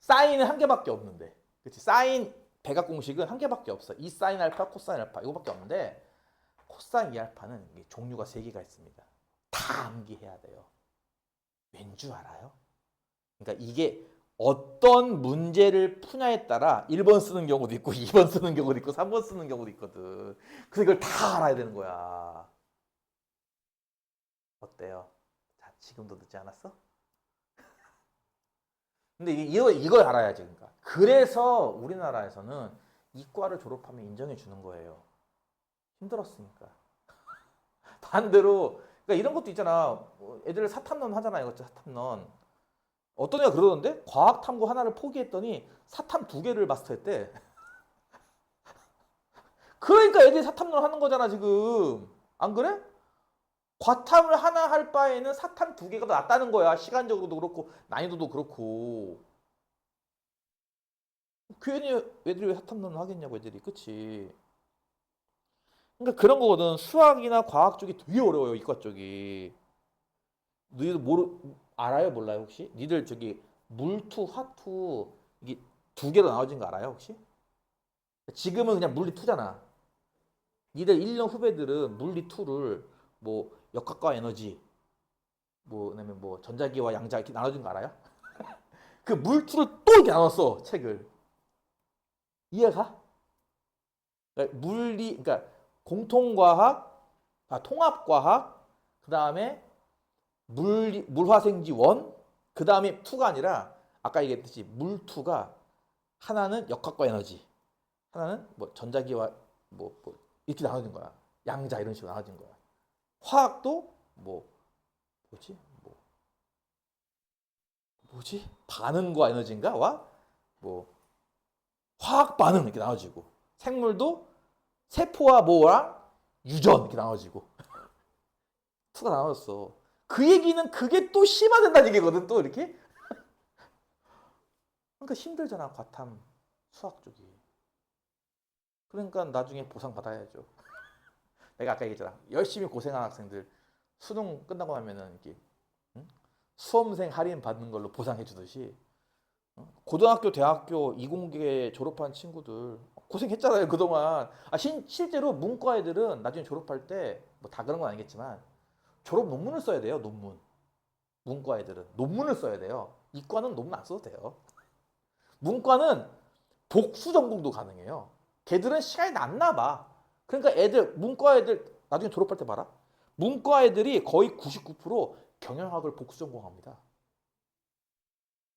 사인은 한 개밖에 없는데. 그치? 사인 대각 공식은 한 개밖에 없어. 이 사인 알파, 코사인 알파 이거밖에 없는데 코사인 2알파는 종류가 3개가 있습니다. 다 암기해야 돼요. 왠 줄 알아요? 그러니까 이게 어떤 문제를 푸냐에 따라 1번 쓰는 경우도 있고 2번 쓰는 경우도 있고 3번 쓰는 경우도 있거든. 그래서 이걸 다 알아야 되는 거야. 어때요? 자, 지금도 늦지 않았어? 근데 이걸 알아야지. 그러니까. 그래서 우리나라에서는 이과를 졸업하면 인정해 주는 거예요. 힘들었으니까. 반대로 그러니까 이런 것도 있잖아. 애들 사탐론 하잖아. 이거 사탐론. 어떤 애가 그러던데 과학 탐구 하나를 포기했더니 사탐 두 개를 마스터했대. 그러니까 애들이 사탐론 하는 거잖아 지금. 안 그래? 과탐을 하나 할 바에는 사탐 두 개가 더 낫다는 거야. 시간적으로도 그렇고 난이도도 그렇고. 괜히 애들이 왜 사탐론을 하겠냐고 애들이. 그치? 그러니까 그런 거거든. 수학이나 과학 쪽이 되게 어려워요. 이과 쪽이. 너희들 알아요? 몰라요 혹시? 니들 저기 물투, 화투 이게 두 개로 나눠진 거 알아요 혹시? 지금은 그냥 물리 투잖아. 니들 1년 후배들은 물리 투를 뭐 역학과 에너지, 뭐 그다음에 뭐 전자기와 양자 이렇게 나눠진 거 알아요? 그 물투를 또 이렇게 나눴어 책을. 이해가? 그러니까 그러니까 공통과학, 통합과학, 그 다음에 물화생지 원, 그 다음에 투가 아니라 아까 얘기했듯이 물투가 하나는 역학과 에너지, 하나는 뭐 전자기와 뭐 이렇게 나눠진 거야. 양자 이런 식으로 나눠진 거야. 화학도 뭐 뭐지? 뭐지? 반응과 에너지인가? 뭐 화학 반응 이렇게 나눠지고 생물도 세포와 뭐랑 유전 이렇게 나눠지고 투가 나눠졌어. 그 얘기는 그게 또 심화된다는 얘기거든 또 이렇게. 그러니까 힘들잖아 과탐 수학 쪽이. 그러니까 나중에 보상 받아야죠. 내가 아까 얘기했잖아. 열심히 고생한 학생들 수능 끝나고 나면은 이렇게 응? 수험생 할인 받는 걸로 보상해 주듯이 고등학교, 대학교 이공계 졸업한 친구들 고생했잖아요 그동안. 실제로 문과 애들은 나중에 졸업할 때 뭐 다 그런 건 아니겠지만 졸업 논문을 써야 돼요. 논문. 문과 애들은 논문을 써야 돼요. 이과는 논문 안 써도 돼요. 문과는 복수 전공도 가능해요. 걔들은 시간이 남나 봐. 그러니까 문과 애들 나중에 졸업할 때 봐라. 문과 애들이 거의 99% 경영학을 복수 전공합니다.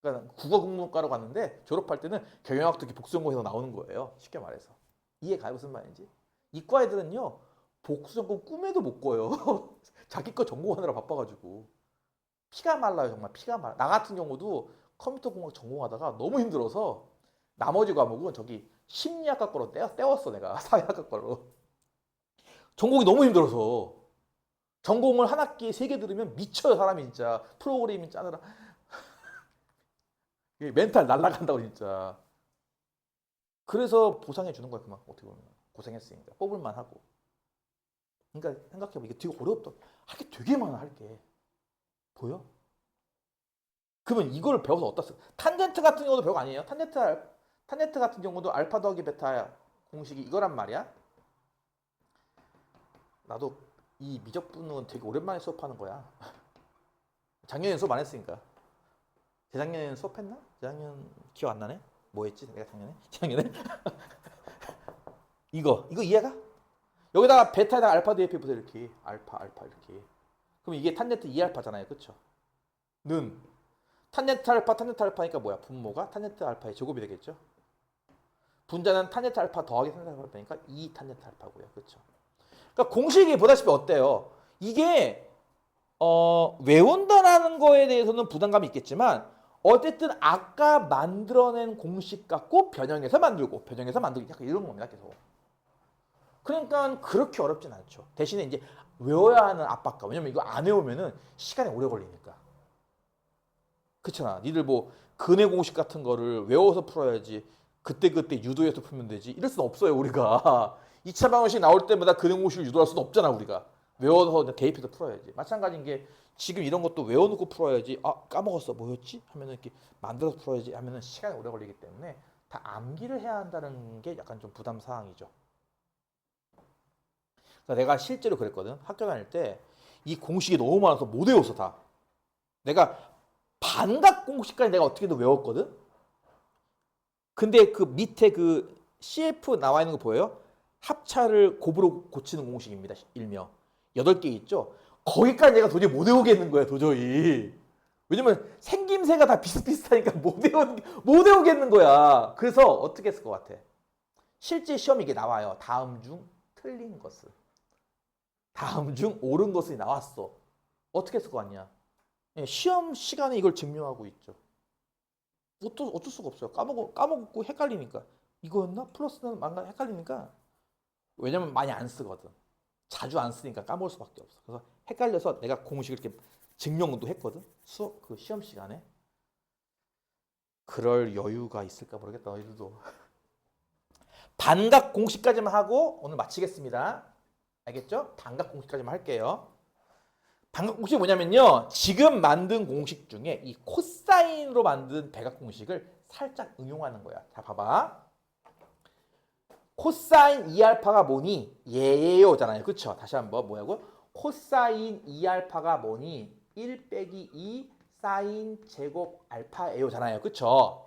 그러니까 국어국문과로 갔는데 졸업할 때는 경영학도 이렇게 복수 전공해서 나오는 거예요. 쉽게 말해서. 이해가요 무슨 말인지? 이과 애들은요. 복수 전공 꿈에도 못 꿔요. 자기 거 전공하느라 바빠가지고. 피가 말라요 정말 피가 말라. 나 같은 경우도 컴퓨터 공학 전공하다가 너무 힘들어서 나머지 과목은 저기 심리학과 거로 떼웠어 내가. 사회학과 거로. 전공이 너무 힘들어서 전공을 한 학기에 3개 들으면 미쳐요 사람이 진짜. 프로그래밍 짜느라 멘탈 날라간다고 진짜. 그래서 보상해 주는 거야 그만. 어떻게 보면 고생했으니까 뽑을만 하고. 그러니까 생각해봐 이게 되게 어렵다. 할 게 되게 많아 할 게. 보여? 그러면 이걸 배워서 어디다 쓰? 탄젠트 같은 경우도 별거 아니에요. 탄젠트 같은 경우도 알파 더하기 베타 공식이 이거란 말이야. 나도 이 미적분은 되게 오랜만에 수업하는 거야. 작년에 수업 안 했으니까. 재작년에는 수업했나? 재작년 기억 안 나네. 뭐 했지? 내가 작년에? 이거 이해가? 여기다가 베타에다가 알파 대입해 보세요. 이렇게 알파 이렇게. 그럼 이게 탄젠트 2알파잖아요. 그쵸? 는 탄젠트 알파니까 뭐야? 분모가 탄젠트 알파의 제곱이 되겠죠? 분자는 탄젠트 알파 더하기 탄젠트 알파니까 2 탄젠트 알파고요. 그렇죠? 그러니까 공식이 보다시피 어때요? 이게 외운다라는 거에 대해서는 부담감이 있겠지만 어쨌든 아까 만들어낸 공식 갖고 변형해서 만들고 약간 이런 겁니다. 계속. 그러니까 그렇게 어렵진 않죠. 대신에 이제 외워야 하는 압박감. 왜냐면 이거 안 외우면은 시간이 오래 걸리니까. 그렇잖아. 니들 뭐 근해 공식 같은 거를 외워서 풀어야지. 그때그때 유도해서 풀면 되지. 이럴 수는 없어요, 우리가. 2차 방정식 나올 때마다 근해 공식을 유도할 수는 없잖아, 우리가. 외워서 대입해서 풀어야지. 마찬가지인 게 지금 이런 것도 외워놓고 풀어야지. 까먹었어. 뭐였지? 하면은 이렇게 만들어서 풀어야지 하면은 시간이 오래 걸리기 때문에 다 암기를 해야 한다는 게 약간 좀 부담 사항이죠. 그래서 내가 실제로 그랬거든. 학교 다닐 때 이 공식이 너무 많아서 못 외웠어, 다. 내가 반각 공식까지 내가 어떻게든 외웠거든. 근데 그 밑에 그 CF 나와 있는 거 보여요? 합차를 곱으로 고치는 공식입니다. 일명 8개 있죠. 거기까지 내가 도저히 못 외우겠는 거야, 도저히. 왜냐면 생김새가 다 비슷비슷하니까 못 외우겠는 거야. 그래서 어떻게 했을 것 같아? 실제 시험이 이게 나와요. 다음 중 틀린 것은. 다음 중 옳은 것이 나왔어. 어떻게 했을 것 같냐? 시험 시간에 이걸 증명하고 있죠. 어쩔 수가 없어요. 까먹고 헷갈리니까. 이거였나? 플러스는 망가 헷갈리니까. 왜냐면 많이 안 쓰거든. 자주 안 쓰니까 까먹을 수밖에 없어. 그래서 헷갈려서 내가 공식을 이렇게 증명도 했거든. 수업 그 시험 시간에. 그럴 여유가 있을까 모르겠다. 너희들도. 반각 공식까지만 하고 오늘 마치겠습니다. 알겠죠? 반각 공식까지만 할게요. 반각 공식이 뭐냐면요. 지금 만든 공식 중에 이 코사인으로 만든 대각 공식을 살짝 응용하는 거야. 자, 봐봐. 코사인 2알파가 뭐니? 얘예요잖아요. 그쵸? 다시 한번 뭐라고? 코사인 2알파가 뭐니? 1 빼기 2 사인 제곱 알파예요잖아요. 그쵸?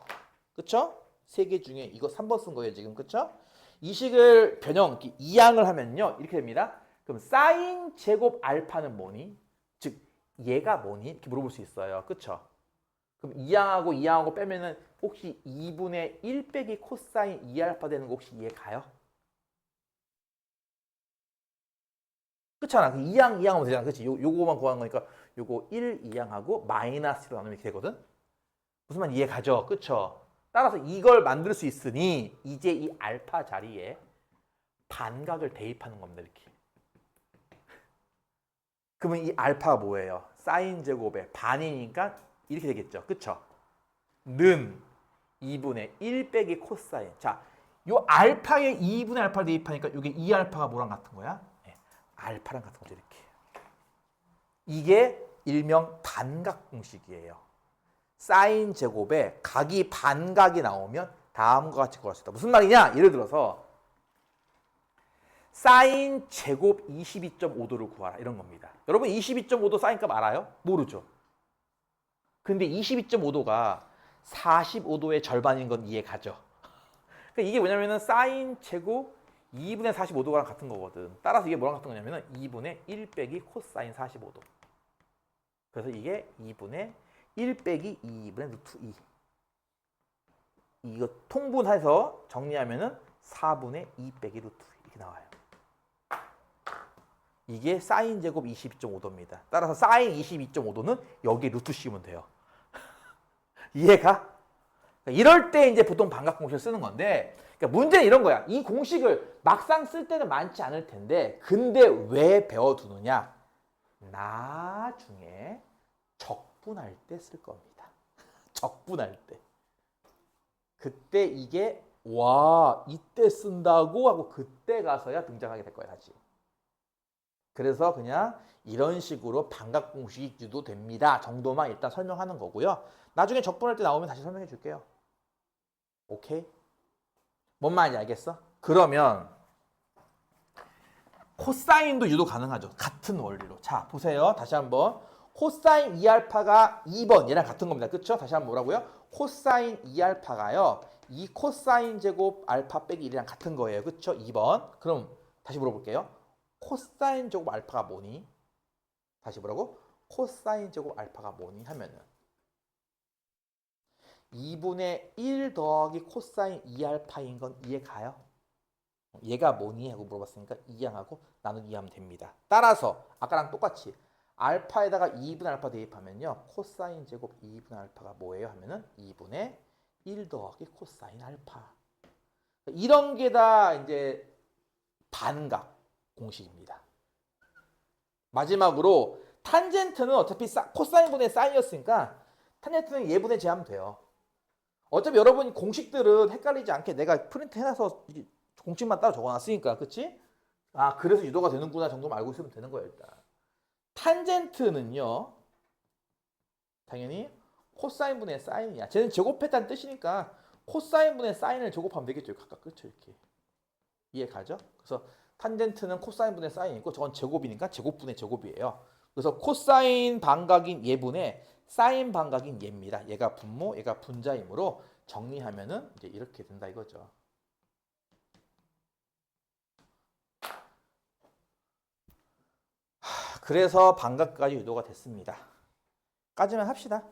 그쵸? 세 개 중에 이거 3번 쓴 거예요. 지금. 그쵸? 이 식을 변형, 이항을 하면요. 이렇게 됩니다. 그럼 사인 제곱 알파는 뭐니? 즉 얘가 뭐니? 이렇게 물어볼 수 있어요. 그쵸? 그럼 이항하고 빼면은 혹시 2분의 1 빼기 코사인 2알파 되는 거 혹시 이해 가요? 그렇잖아. 이항하면 되잖아. 그치? 요거만 구하는 거니까 요거 1 이항하고 마이너스로 나누면 이렇게 되거든? 무슨 말 이해 가죠? 그쵸? 따라서 이걸 만들 수 있으니 이제 이 알파 자리에 반각을 대입하는 겁니다. 이렇게. 그러면 이 알파가 뭐예요? 사인 제곱의 반이니까 이렇게 되겠죠. 그쵸? 는 2분의 1 빼기 코사인. 자, 요 알파에 2분의 알파를 대입하니까 이게 2알파가 뭐랑 같은 거야? 네, 알파랑 같은 거죠. 이렇게. 이게 일명 반각 공식이에요. 사인 제곱에 각이 반각이 나오면 다음과 같이 구할 수 있다. 무슨 말이냐? 예를 들어서 사인 제곱 22.5도를 구하라. 이런 겁니다. 여러분 22.5도 사인값 알아요? 모르죠. 근데 22.5도가 45도의 절반인 건 이해가죠. 그러니까 이게 뭐냐면은 사인 제곱 2분의 45도랑 같은 거거든. 따라서 이게 뭐랑 같은 거냐면은 2분의 1 빼기 코사인 45도. 그래서 이게 2분의 1 빼기 2분의 루트 2. 이거 통분해서 정리하면은 4분의 2 빼기 루트 2 이렇게 나와요. 이게 사인 제곱 22.5도입니다. 따라서 사인 22.5도는 여기에 루트 씌우면 돼요. 이해가? 이럴 때 이제 보통 반각 공식을 쓰는 건데, 그러니까 문제는 이런 거야. 이 공식을 막상 쓸 때는 많지 않을 텐데, 근데 왜 배워두느냐? 나중에 적분할 때 쓸 겁니다. 적분할 때. 그때 이게 와 이때 쓴다고 하고 그때 가서야 등장하게 될 거야 다시. 그래서 그냥 이런 식으로 반각 공식이 유도됩니다 정도만 일단 설명하는 거고요. 나중에 적분할 때 나오면 다시 설명해 줄게요. 오케이? 뭔 말인지 알겠어? 그러면 코사인도 유도 가능하죠. 같은 원리로. 자 보세요. 다시 한번. 코사인 2알파가 2번 얘랑 같은 겁니다. 그쵸? 다시 한번 뭐라고요? 코사인 2알파가요. 이 코사인 제곱 알파 빼기 1이랑 같은 거예요. 그쵸? 2번. 그럼 다시 물어볼게요. 코사인 제곱 알파가 뭐니? 다시 뭐라고? 코사인 제곱 알파가 뭐니? 하면은 2분의 1 더하기 코사인 2알파인 건 이해가요? 얘가 뭐니? 하고 물어봤으니까 이항하고 나누기 하면 됩니다. 따라서 아까랑 똑같이 알파에다가 2분의 알파 대입하면요. 코사인 제곱 2분의 알파가 뭐예요? 하면은 2분의 1 더하기 코사인 알파. 이런 게 다 이제 반각 공식입니다. 마지막으로 탄젠트는 어차피 코사인분의 사인이었으니까 탄젠트는 얘분의 제하면 돼요. 어차피 여러분 공식들은 헷갈리지 않게 내가 프린트 해놔서 공식만 따로 적어놨으니까. 그치? 아 그래서 유도가 되는구나 정도만 알고 있으면 되는 거예요. 일단. 탄젠트는요. 당연히 코사인분의 사인이야. 쟤는 제곱했다는 뜻이니까 코사인분의 사인을 제곱하면 되겠죠. 각각 그렇죠. 이렇게. 이해 가죠? 그래서 탄젠트는 코사인분의 사인이고 저건 제곱이니까 제곱분의 제곱이에요. 그래서 코사인 반각인 얘분의 사인 반각인 얘입니다. 얘가 분모, 얘가 분자이므로 정리하면은 이제 이렇게 된다 이거죠. 그래서 반각까지 유도가 됐습니다. 까지만 합시다.